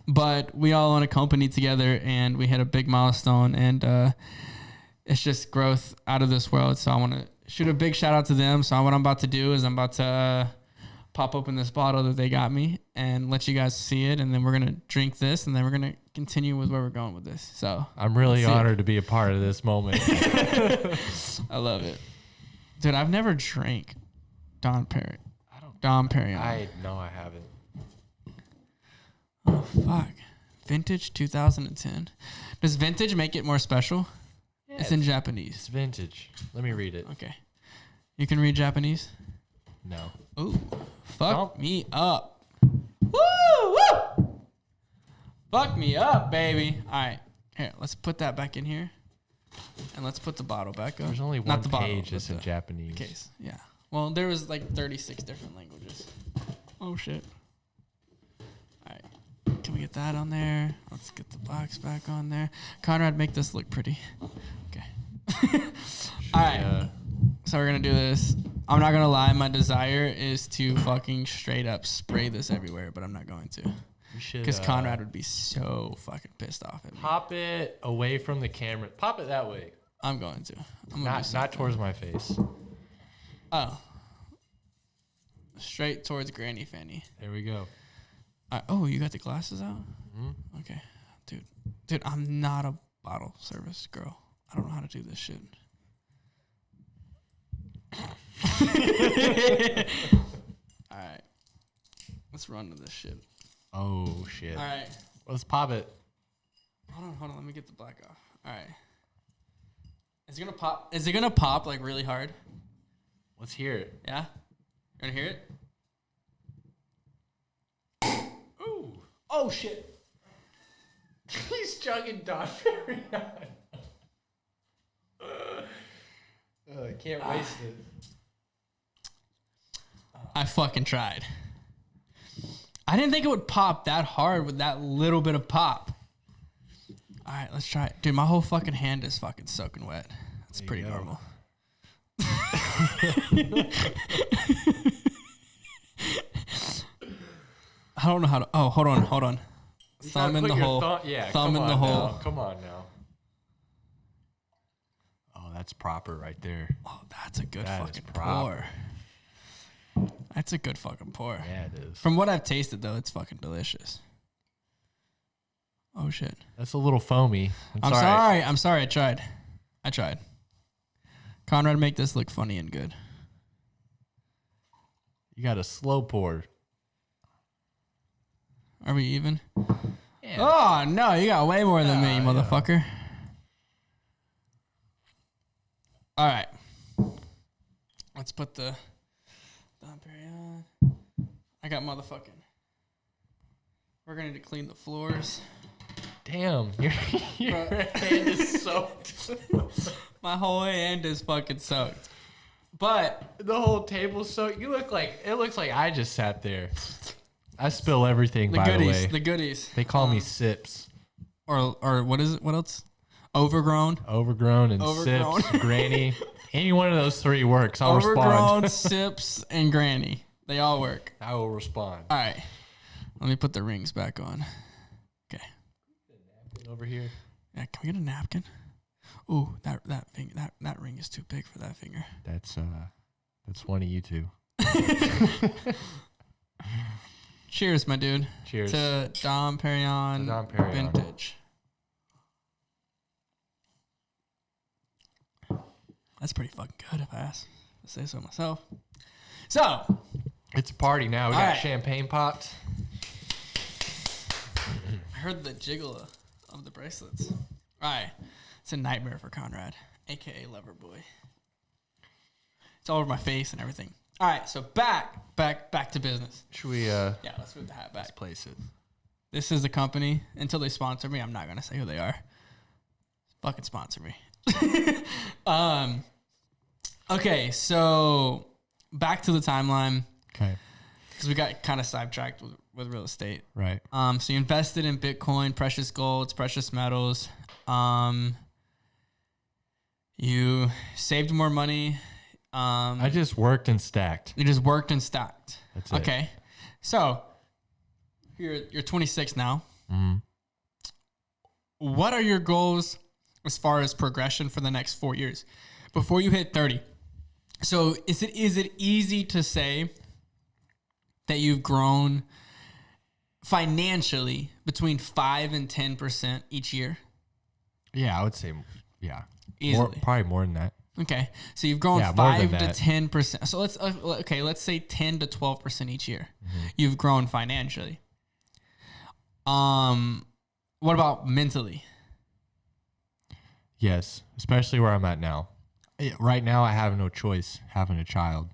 But we all own a company together, and we hit a big milestone, and it's just growth out of this world. So I want to shoot a big shout out to them. So what I'm about to do is I'm about to pop open this bottle that they got me and let you guys see it, and then we're gonna drink this, and then we're gonna continue with where we're going with this. So I'm really honored to be a part of this moment. I love it, dude. I've never drank Dom Perignon. I know I haven't. Oh fuck, vintage 2010. Does vintage make it more special? Yeah, it's in Japanese. It's vintage. Let me read it. Okay, you can read Japanese. No. Ooh, fuck me up. Woo, woo. Fuck me up, baby. All right, here, let's put that back in here, and let's put the bottle back up. There's only one page that's in Japanese. Case, yeah. Well, there was like 36 different languages. Oh shit. All right, can we get that on there? Let's get the box back on there. Conrad, make this look pretty. Okay. All right. So we're gonna do this. I'm not gonna lie, my desire is to fucking straight up spray this everywhere, but I'm not going to. Because Conrad would be so fucking pissed off at me. Pop it away from the camera. Pop it that way. I'm going to. Not towards my face. Oh. Straight towards Granny Fanny. There we go. Oh, you got the glasses out? Mm-hmm. Okay. Dude, I'm not a bottle service girl. I don't know how to do this shit. All right, let's run to this shit. Oh shit! All right, let's pop it. Hold on. Let me get the black off. All right, is it gonna pop? Is it gonna pop like really hard? Let's hear it. Yeah, you wanna hear it? Ooh! Oh shit! He's chugging Don Perignon. I can't waste it. I fucking tried. I didn't think it would pop that hard with that little bit of pop. All right, let's try it. Dude, my whole fucking hand is fucking soaking wet. That's pretty normal. I don't know how to... Oh, hold on. Thumb in the hole. Thumb in the hole. Come on now. Oh, that's proper right there. Oh, that's a good fucking pour. That's a good fucking pour. Yeah, it is. From what I've tasted, though, it's fucking delicious. Oh, shit. That's a little foamy. I'm sorry. I tried. Conrad, make this look funny and good. You got a slow pour. Are we even? Yeah. Oh, no. You got way more than me, motherfucker. Yeah. All right. Let's put the... I got motherfucking. We're gonna need to clean the floors. Damn, your hand is soaked. My whole hand is fucking soaked. But The whole table's soaked. It looks like I just sat there. I spill everything, by the way. The goodies. They call me Sips. Or what is it? What else? Overgrown. Overgrown and Sips, Granny. Any one of those three works. I'll Overgrown, respond. Sips, and Granny. They all work. I will respond. All right. Let me put the rings back on. Okay. Over here. Yeah, can we get a napkin? Ooh, that ring is too big for that finger. That's one of you two. Cheers, my dude. Cheers. To Dom Perignon, Dom Perignon. Vintage. That's pretty fucking good if I ask to say so myself. So, It's a party now. We got right. champagne popped. I heard the jiggle of the bracelets. All right. It's a nightmare for Conrad, a.k.a. Loverboy. It's all over my face and everything. All right, so back to business. Should we Yeah, let's move the hat back. place it? This is a company. Until they sponsor me, I'm not going to say who they are. Fucking sponsor me. Okay, so back to the timeline. Okay. Because we got kind of sidetracked with real estate. Right. So you invested in Bitcoin, precious golds, precious metals. You saved more money. I just worked and stacked. You just worked and stacked. That's it. Okay. So you're 26 now. Mm-hmm. What are your goals as far as progression for the next 4 years before you hit 30? So is it easy to say that you've grown financially between 5 and 10% each year? Yeah, I would say, yeah. Easily. Probably more than that. Okay. So you've grown Yeah, more 5 than to that. 10%. So let's say 10 to 12% each year. Mm-hmm. You've grown financially. What about mentally? Yes, especially where I'm at now. Right now, I have no choice having a child.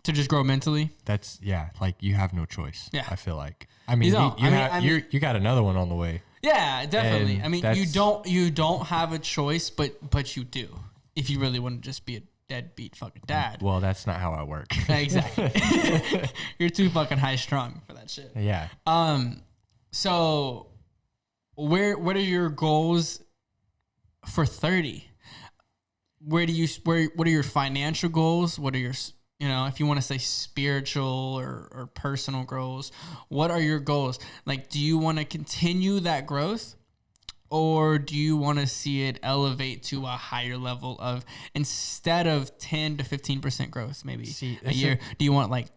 To just grow mentally? That's, yeah, like you have no choice. Yeah. I feel like. I mean, You don't. you got another one on the way. Yeah, definitely. And I mean, you don't have a choice, but you do. If you really want to just be a deadbeat fucking dad. Well, that's not how I work. Exactly. You're too fucking high strung for that shit. Yeah. So what are your goals for 30? What are your financial goals? What are your, if you want to say spiritual or personal goals, what are your goals? Like, do you want to continue that growth? Or do you want to see it elevate to a higher level of, instead of 10 to 15% growth, maybe a year, do you want like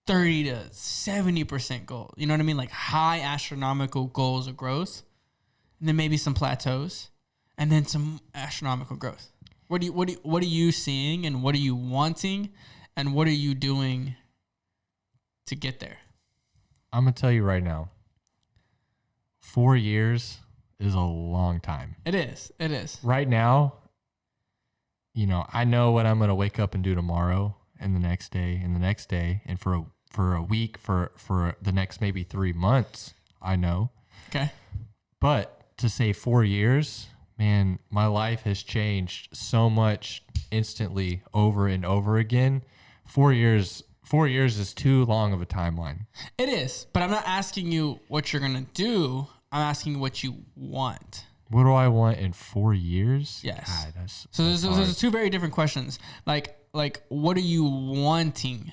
30 to 70% goal? You know what I mean? Like high astronomical goals of growth, and then maybe some plateaus, and then some astronomical growth. What are you seeing, and what are you wanting, and what are you doing to get there? I'm going to tell you right now, 4 years is a long time. It is. Right now, I know what I'm going to wake up and do tomorrow and the next day and the next day. And for a week, for the next maybe 3 months, I know. Okay. But to say 4 years, man, my life has changed so much instantly over and over again. 4 years is too long of a timeline. It is, but I'm not asking you what you're going to do. I'm asking what you want. What do I want in 4 years? Yes. God, So there's two very different questions. Like what are you wanting?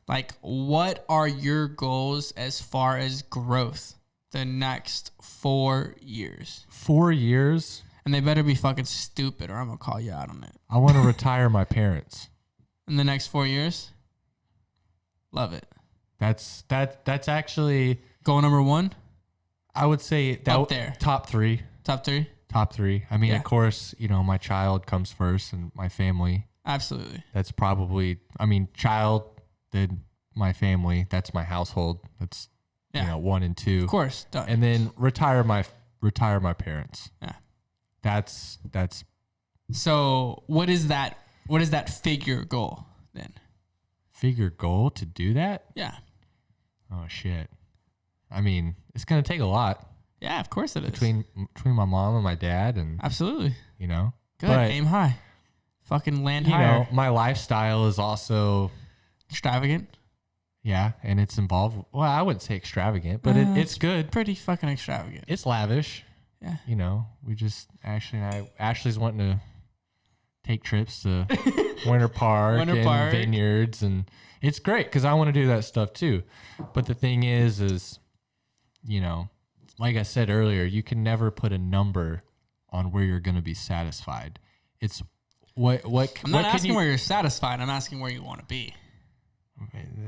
Like, what are your goals as far as growth the next 4 years? 4 years? And they better be fucking stupid, or I'm going to call you out on it. I want to retire my parents. In the next 4 years? Love it. That's actually Goal number one? I would say that Up there. Top three. Top three? Top three. I mean, Yeah. of course, my child comes first and my family. Absolutely. That's probably, child, then my family. That's my household. That's, Yeah. 1 and 2. Of course. Done. And then retire my parents. Yeah. That's So what is that figure goal then? Figure goal to do that? Yeah. Oh shit. I mean, it's gonna take a lot. Yeah, of course it is. Between my mom and my dad, and absolutely, you know, good. But, aim high, fucking land higher. You know, my lifestyle is also extravagant. Yeah, and it's involved. Well, I wouldn't say extravagant, but it's good. Pretty fucking extravagant. It's lavish. Yeah. You know, we just Ashley's wanting to take trips to Winter Park and vineyards, and it's great because I want to do that stuff too. But the thing is, you know, like I said earlier, you can never put a number on where you're going to be satisfied. It's what I'm not asking where you're satisfied. I'm asking where you want to be.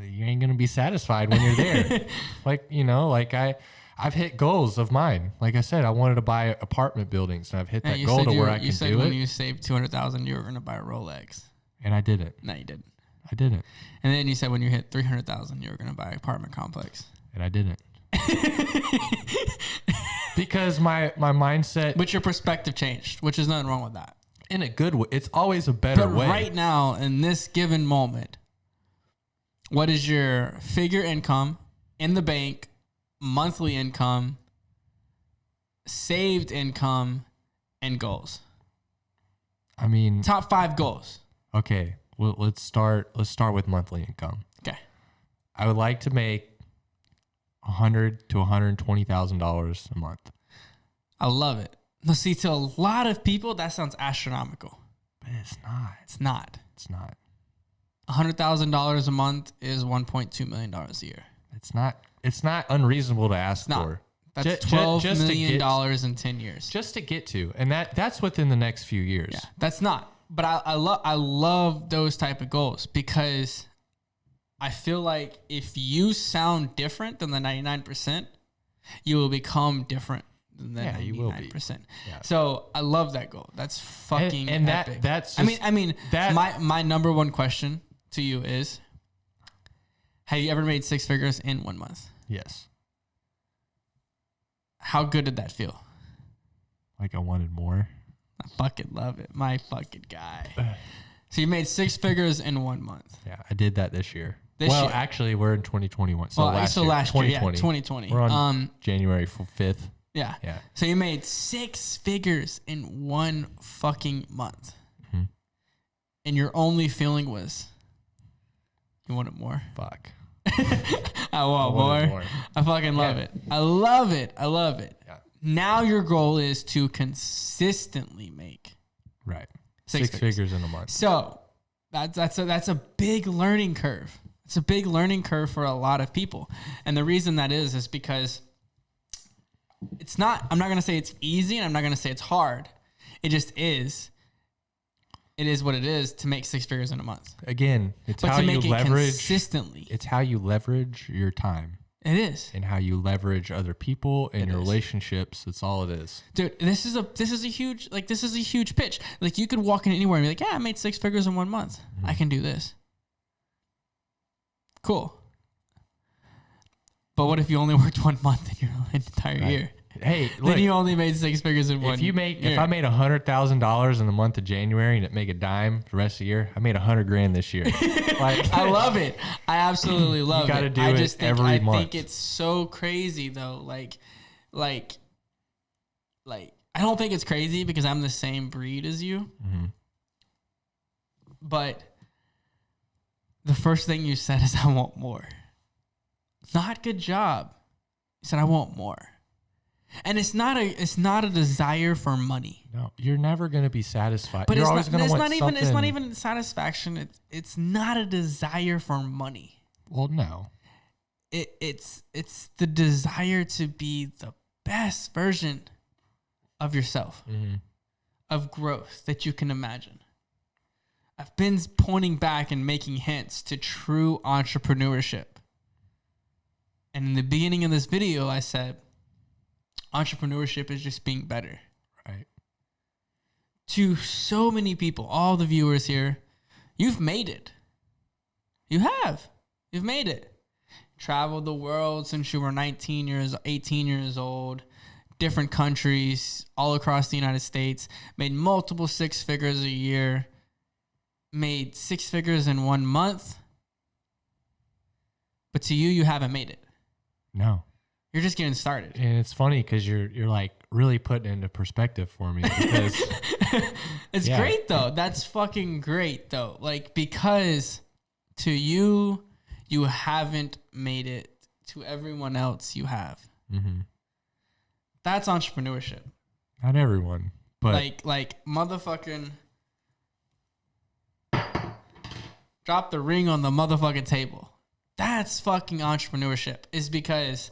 You ain't gonna be satisfied when you're there. Like, you know, like I've hit goals of mine. Like I said, I wanted to buy apartment buildings, and I've hit that goal to where I can do it. You said when you saved $200,000, you were gonna buy a Rolex, and I didn't. No, you didn't. I didn't. And then you said when you hit $300,000, you were gonna buy an apartment complex, and I didn't. Because my mindset, but your perspective changed, which is nothing wrong with that. In a good way, it's always a better way. But right now, in this given moment, what is your figure income in the bank, monthly income, saved income, and goals? I mean, top 5 goals. Okay, well, let's start with monthly income. Okay, I would like to make $100,000 to $120,000 a month. I love it. Now, see, to a lot of people, that sounds astronomical. But it's not. It's not. It's not. $100,000 a month is $1.2 million a year. It's not unreasonable to ask for. That's $12 million in 10 years. Just to get to. And that's within the next few years. Yeah, that's not. But I love those type of goals because I feel like if you sound different than the 99%, you will become different than the 99%. You will be. Yeah. So I love that goal. That's fucking epic. That's just, my number one question to you is, have you ever made 6 figures in 1 month? Yes. How good did that feel? Like I wanted more. I fucking love it. My fucking guy. So you made 6 figures in 1 month. Yeah, I did that this year. Actually, we're in 2021. So last year, 2020. We're on January 5th. Yeah. So you made 6 figures in 1 fucking month. Mm-hmm. And your only feeling was, you wanted more. Fuck. I want more. I fucking love it. I love it. Yeah. Now your goal is to consistently make 6 figures in a month. So that's a big learning curve. It's a big learning curve for a lot of people. And the reason that is because it's not, I'm not going to say it's easy and I'm not going to say it's hard. It just is. It is what it is to make 6 figures in a month. Again, it's how you leverage consistently. It's how you leverage your time. It is. And how you leverage other people and your relationships. That's all it is. Dude, this is a huge pitch. Like you could walk in anywhere and be like, yeah, I made 6 figures in 1 month. Mm-hmm. I can do this. Cool. But what if you only worked 1 month in your entire year? Hey, look, then you only made 6 figures in 1 year. If I made $100,000 in the month of January and it make a dime the rest of the year, I made $100,000 this year. Like, I love it. I absolutely love it. You got to do it every month. I think it's so crazy though. Like, I don't think it's crazy because I'm the same breed as you. Mm-hmm. But the first thing you said is, I want more. Not good job. You said, I want more. And it's not a desire for money. No, you're never going to be satisfied. But you're always going to want something. It's not even satisfaction. It's not a desire for money. Well, no. It's the desire to be the best version of yourself, mm-hmm. of growth that you can imagine. I've been pointing back and making hints to true entrepreneurship. And in the beginning of this video, I said, entrepreneurship is just being better. Right. To so many people, all the viewers here, you've made it. You have. You've made it. Traveled the world since you were 18 years old, different countries, all across the United States, made multiple 6 figures a year, made 6 figures in 1 month, But to you, you haven't made it. No. You're just getting started. And it's funny because you're like really putting it into perspective for me. Because it's great though. That's fucking great though. Like, because to you, you haven't made it. To everyone else, you have. Mm-hmm. That's entrepreneurship. Not everyone, but like motherfucking drop the ring on the motherfucking table. That's fucking entrepreneurship. Is because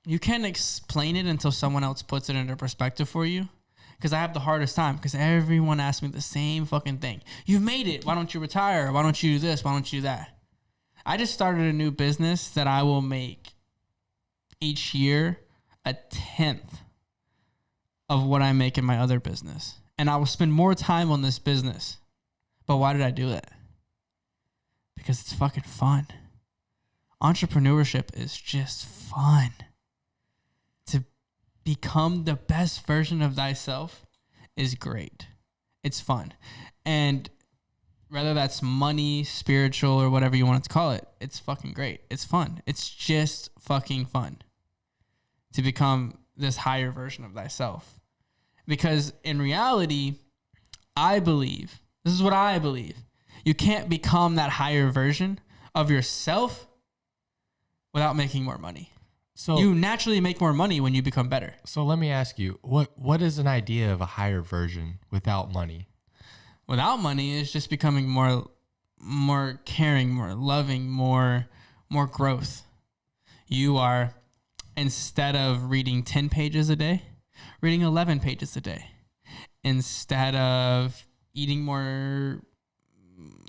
you can't explain it until someone else puts it into perspective for you. Because I have the hardest time. Because everyone asks me the same fucking thing. You've made it. Why don't you retire? Why don't you do this? Why don't you do that? I just started a new business that I will make each year 1/10 of what I make in my other business. And I will spend more time on this business. But why did I do it? Because it's fucking fun. Entrepreneurship is just fun. To become the best version of thyself is great. It's fun. And whether that's money, spiritual, or whatever you want to call it, it's fucking great. It's fun. It's just fucking fun to become this higher version of thyself. Because in reality, I believe, this is what I believe, you can't become that higher version of yourself without making more money. So you naturally make more money when you become better. So let me ask you, what is an idea of a higher version without money? Without money is just becoming more caring, more loving, more growth. You are, instead of reading 10 pages a day, reading 11 pages a day. Instead of eating more,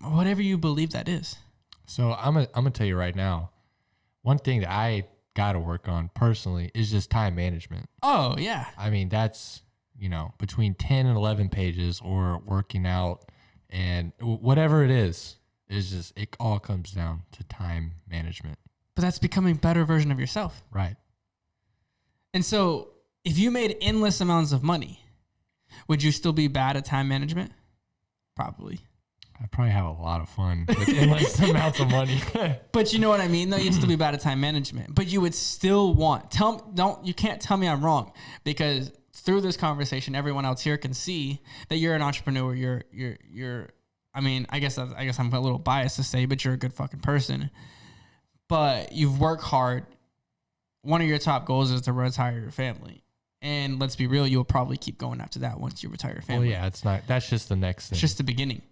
whatever you believe that is. So I'm gonna tell you right now, one thing that I got to work on personally is just time management. Oh, yeah. I mean, that's, between 10 and 11 pages or working out and whatever it is just, it all comes down to time management. But that's becoming a better version of yourself. Right. And so if you made endless amounts of money, would you still be bad at time management? Probably. I probably have a lot of fun with endless amounts of money. But you know what I mean, though? You'd still be bad at time management. But you would still you can't tell me I'm wrong, because through this conversation, everyone else here can see that you're an entrepreneur. You're I mean, I guess I'm a little biased to say, but you're a good fucking person. But you've worked hard. One of your top goals is to retire your family. And let's be real, you'll probably keep going after that once you retire your family. Well, yeah, that's just the next thing. It's just the beginning.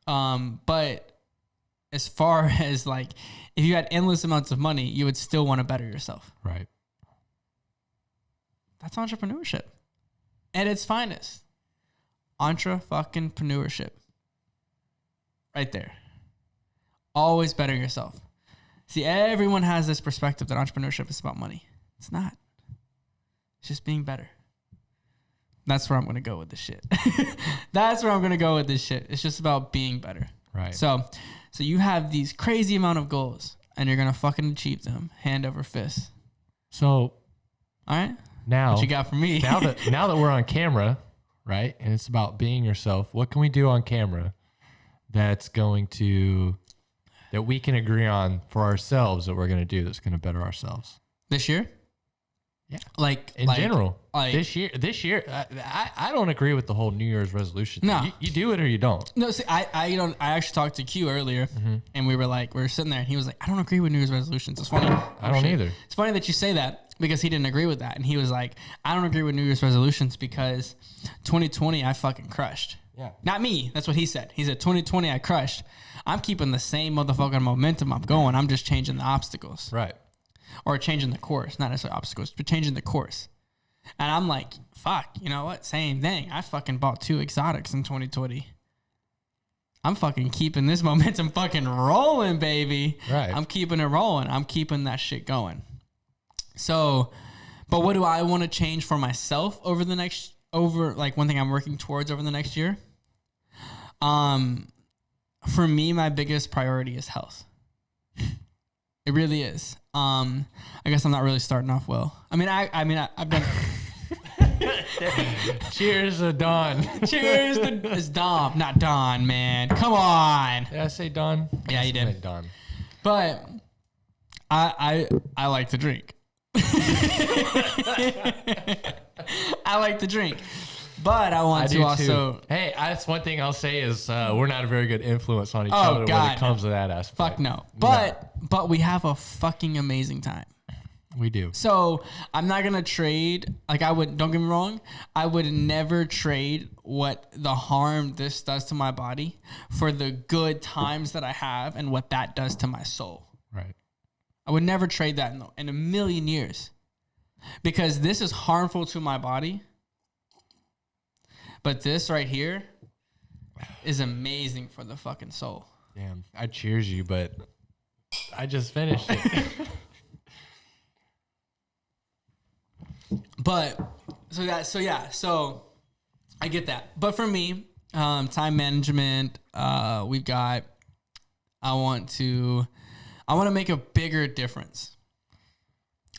But as far as like, if you had endless amounts of money, you would still want to better yourself. Right. That's entrepreneurship at its finest. Fucking-preneurship. Right there. Always better yourself. See, everyone has this perspective that entrepreneurship is about money. It's not. It's just being better. That's where I'm going to go with this shit. That's where I'm going to go with this shit. It's just about being better. Right. So you have these crazy amount of goals and you're going to fucking achieve them hand over fist. So, all right. Now, what you got for me? now that we're on camera, right? And it's about being yourself. What can we do on camera that we can agree on for ourselves that we're going to do that's going to better ourselves this year? Yeah. In general, this year, I don't agree with the whole New Year's resolution thing. No. You do it or you don't. No, see, I don't. I actually talked to Q earlier, and we were sitting there, and he was like, "I don't agree with New Year's resolutions." It's funny. I don't either. It's funny that you say that because he didn't agree with that, and he was like, "I don't agree with New Year's resolutions because 2020 I fucking crushed." Yeah. Not me. That's what he said. He said 2020 I crushed. I'm keeping the same motherfucking momentum I'm going. I'm just changing the obstacles. Right. Or changing the course, not necessarily obstacles, but changing the course. And I'm like, fuck, you know what? Same thing. I fucking bought 2 exotics in 2020. I'm fucking keeping this momentum fucking rolling, baby. Right. I'm keeping it rolling. I'm keeping that shit going. So, but what do I want to change for myself one thing I'm working towards over the next year? For me, my biggest priority is health. It really is. I guess I'm not really starting off well. I've done. Cheers to Don. Cheers to it's Dom, not Don, man. Come on. Did I say Don? Yeah, you did. Don. But I like to drink. I like to drink. But I want to also... Too. Hey, that's one thing I'll say is we're not a very good influence on each other when it comes to that aspect. Fuck no. But we have a fucking amazing time. We do. So I'm not going to trade. Like don't get me wrong. I would never trade what the harm this does to my body for the good times that I have and what that does to my soul. Right. I would never trade that in a million years because this is harmful to my body. But this right here is amazing for the fucking soul. Damn, I cheers you, but I just finished it. But so I get that. But for me, time management, we've got. I want to make a bigger difference.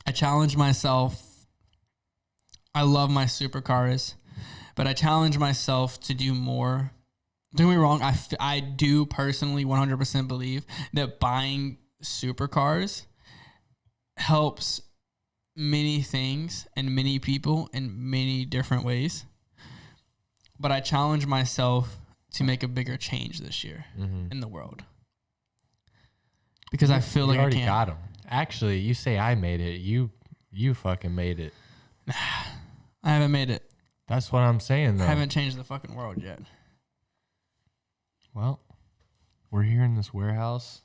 I challenge myself. I love my supercars. But I challenge myself to do more. Don't get me wrong. I do personally 100% believe that buying supercars helps many things and many people in many different ways. But I challenge myself to make a bigger change this year in the world. Because I feel like I already can. Got him. Actually, you say I made it. You fucking made it. I haven't made it. That's what I'm saying, though. I haven't changed the fucking world yet. Well, we're here in this warehouse.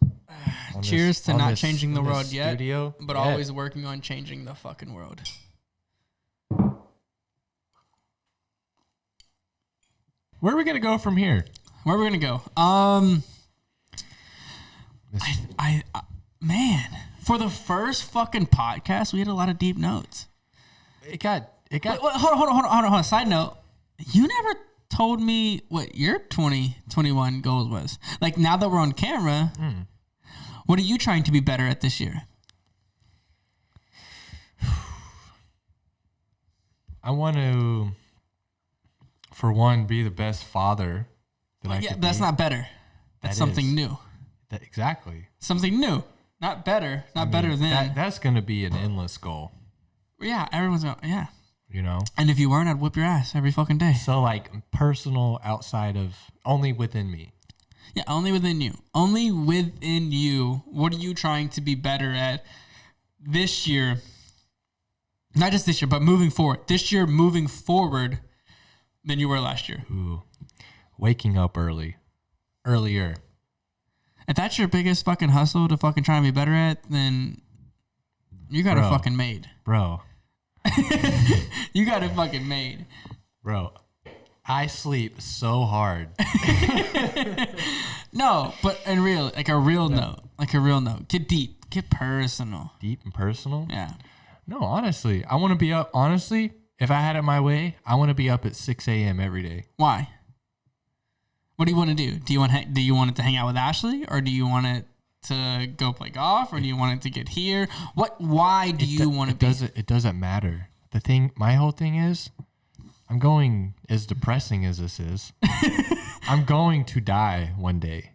Cheers to not changing the world yet, studio. but always working on changing the fucking world. Where are we going to go from here? Where are we going to go? Man, for the first fucking podcast, we had a lot of deep notes. It got. Wait, hold on. Side note, you never told me what your 2021 goals was. Like, now that we're on camera, what are you trying to be better at this year? I want to, for one, be the best father that I can be. That's not better. That's something new. Exactly. Something new. Not better. Better than. That's going to be an endless goal. Yeah, everyone's going, yeah. You know? And if you weren't, I'd whip your ass every fucking day. So, like, personal outside of, only within me. Yeah, only within you. Only within you. What are you trying to be better at this year? Not just this year, but moving forward. This year, moving forward than you were last year. Ooh. Waking up earlier. If that's your biggest fucking hustle to fucking try and be better at, then you got it fucking made. Bro. You got it fucking made. Bro, I sleep so hard. No, but a real note. Get deep. Get personal. Deep and personal? Yeah. No, honestly, I want to be up. Honestly, if I had it my way, I want to be up at 6 a.m. every day. Why? What do you want to do? Do you want it to hang out with Ashley, or do you want it to go play golf, or do you want it to get here? Why do you want to be? It doesn't matter. My whole thing is, I'm going, as depressing as this is, I'm going to die one day.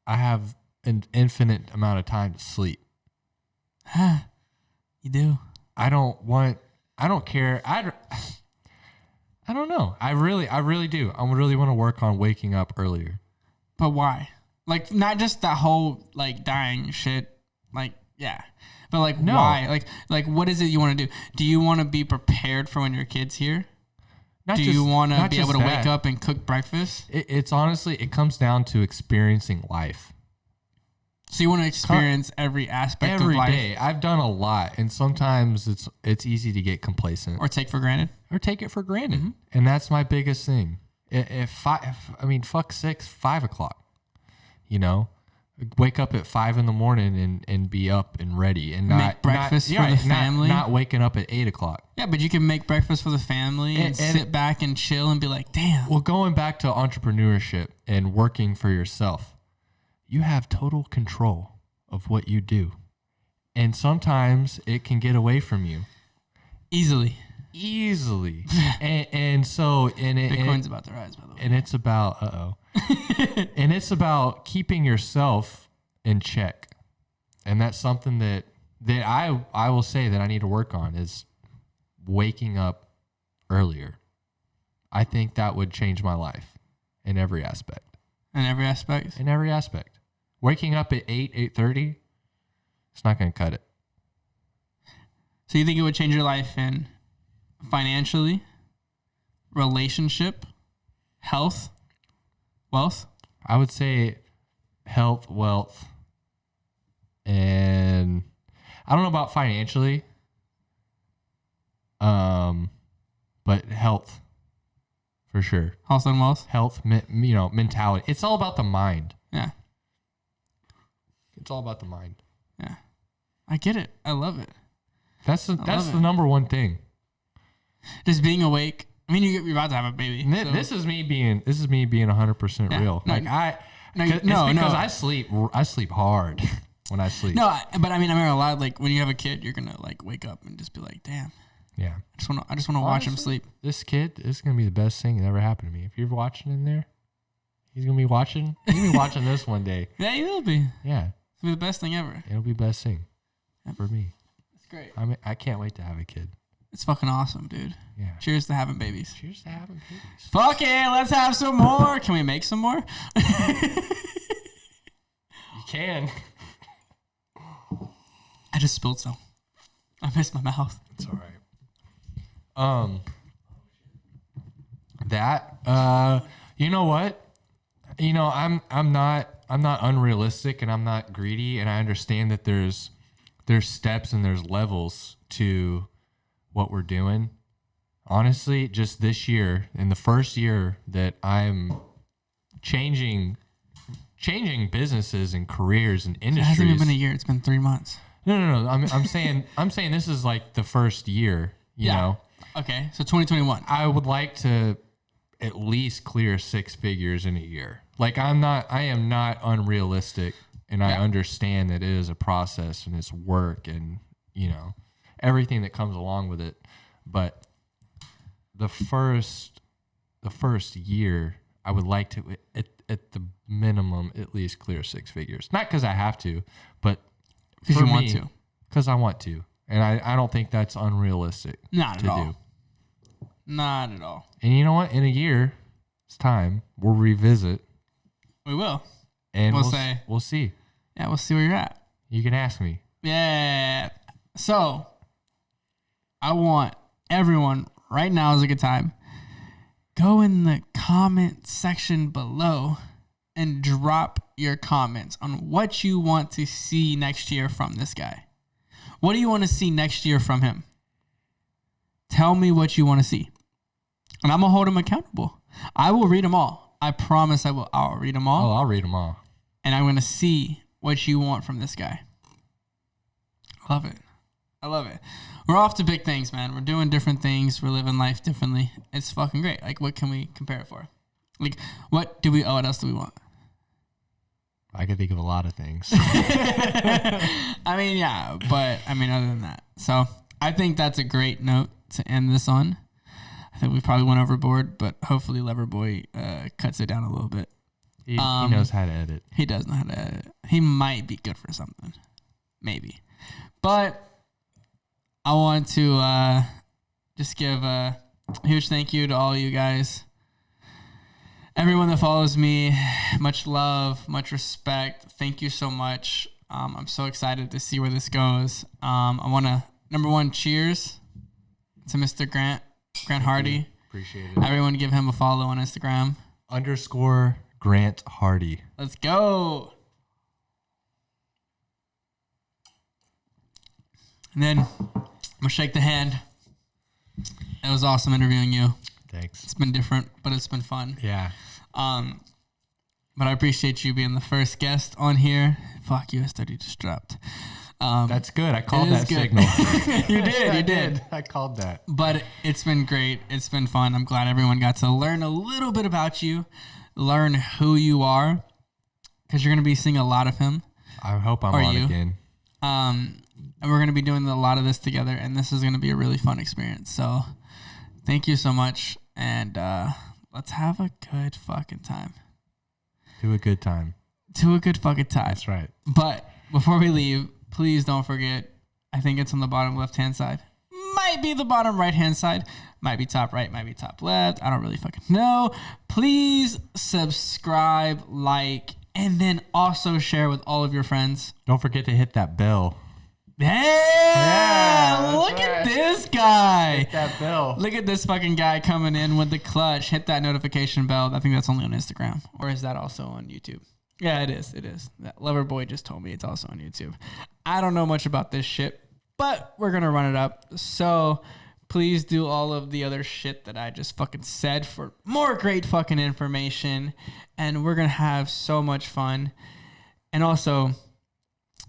I have an infinite amount of time to sleep. You do? I don't care. I don't know. I really do. I really want to work on waking up earlier. But why? Like, not just that whole, like, dying shit. Like, yeah. But, like, no. Why? Like, what is it you want to do? Do you want to be prepared for when your kid's here? Do you want to be able to wake up and cook breakfast? It's honestly, it comes down to experiencing life. So you want to experience every aspect of life? Every day. I've done a lot, and sometimes it's easy to get complacent. Or take for granted. Mm-hmm. And that's my biggest thing. Fuck 6, 5 o'clock. You know? Wake up at 5 a.m. and be up and ready, and make breakfast for the family. Not waking up at 8 o'clock. Yeah, but you can make breakfast for the family and sit back and chill and be like, damn. Well, going back to entrepreneurship and working for yourself, you have total control of what you do, and sometimes it can get away from you easily. and so Bitcoin's about to rise, by the way. And it's about and it's about keeping yourself in check. And that's something that I will say that I need to work on is waking up earlier. I think that would change my life in every aspect. In every aspect? In every aspect. Waking up at 8:30, it's not going to cut it. So you think it would change your life in financially, relationship, health, wealth? I would say health, wealth, and I don't know about financially, but health for sure. Health and wealth? Health, mentality. It's all about the mind. Yeah. It's all about the mind. Yeah. I get it. I love it. That's the number one thing. Just being awake. I mean, you're about to have a baby. So. This is me being 100% real. No, because I sleep hard when I sleep. No, but I mean a lot. Like when you have a kid, you're gonna like wake up and just be like, damn. Yeah. I just want to watch him sleep. This kid is gonna be the best thing that ever happened to me. If you're watching in there, he's gonna be watching. He's gonna be watching this one day. Yeah, he will be. Yeah. It'll be the best thing ever. It'll be the best thing for me. It's great. I can't wait to have a kid. It's fucking awesome, dude. Yeah. Cheers to having babies. Cheers to having babies. Fuck it, let's have some more. Can we make some more? You can. I just spilled some. I missed my mouth. It's all right. You know what? You know, I'm not unrealistic and I'm not greedy, and I understand that there's steps and there's levels to what we're doing. Honestly, just this year, in the first year that I'm changing businesses and careers and industries. It hasn't even been a year. It's been 3 months. No. I'm saying this is like the first year, you know. Okay, so 2021. I would like to at least clear 6 figures in a year. Like I am not unrealistic, and I understand that it is a process and it's work and, you know, everything that comes along with it. But the first year, I would like to at the minimum at least clear 6 figures. Not because I have to, but because you want to. Because I want to. And I don't think that's unrealistic. Not at all. Not at all. And you know what? In a year's time, we'll revisit. We will. And we'll see. Yeah, we'll see where you're at. You can ask me. Yeah. So, I want everyone, right now is a good time, go in the comment section below and drop your comments on what you want to see next year from this guy. What do you want to see next year from him? Tell me what you want to see. And I'm going to hold him accountable. I will read them all. I promise I will. I'll read them all. Oh, I'll read them all. And I'm going to see what you want from this guy. Love it. I love it. We're off to big things, man. We're doing different things. We're living life differently. It's fucking great. Like, what can we compare it for? Like, what else do we want? I can think of a lot of things. I mean, yeah, but I mean, other than that. So I think that's a great note to end this on. I think we probably went overboard, but hopefully Leverboy cuts it down a little bit. He knows how to edit. He does know how to edit. He might be good for something. Maybe. But I want to just give a huge thank you to all you guys. Everyone that follows me, much love, much respect. Thank you so much. I'm so excited to see where this goes. I want to, number one, cheers to Mr. Grant Hardy. Appreciate it. Everyone give him a follow on Instagram. _Grant Hardy. Let's go. And then I'm going to shake the hand. It was awesome interviewing you. Thanks. It's been different, but it's been fun. Yeah. But I appreciate you being the first guest on here. Fuck, US 30 just dropped. That's good. I called that signal. You did. I called that. But it's been great. It's been fun. I'm glad everyone got to learn a little bit about you, learn who you are, because you're going to be seeing a lot of him. I hope I'm on again. And we're going to be doing a lot of this together, and this is going to be a really fun experience. So thank you so much, and let's have a good fucking time. Do a good time. to a good fucking time. That's right. But before we leave, please don't forget, I think it's on the bottom left-hand side. Might be the bottom right-hand side. Might be top right, might be top left. I don't really fucking know. Please subscribe, like, and then also share with all of your friends. Don't forget to hit that bell. Yeah, look at this guy. Hit that bell. Look at this fucking guy coming in with the clutch. Hit that notification bell. I think that's only on Instagram. Or is that also on YouTube? Yeah, it is. It is. That lover boy just told me it's also on YouTube. I don't know much about this shit, but we're going to run it up. So please do all of the other shit that I just fucking said for more great fucking information. And we're going to have so much fun. And also,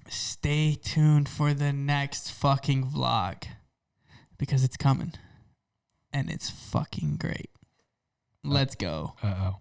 stay tuned for the next fucking vlog. Because it's coming. And it's fucking great. Let's go. Uh-oh.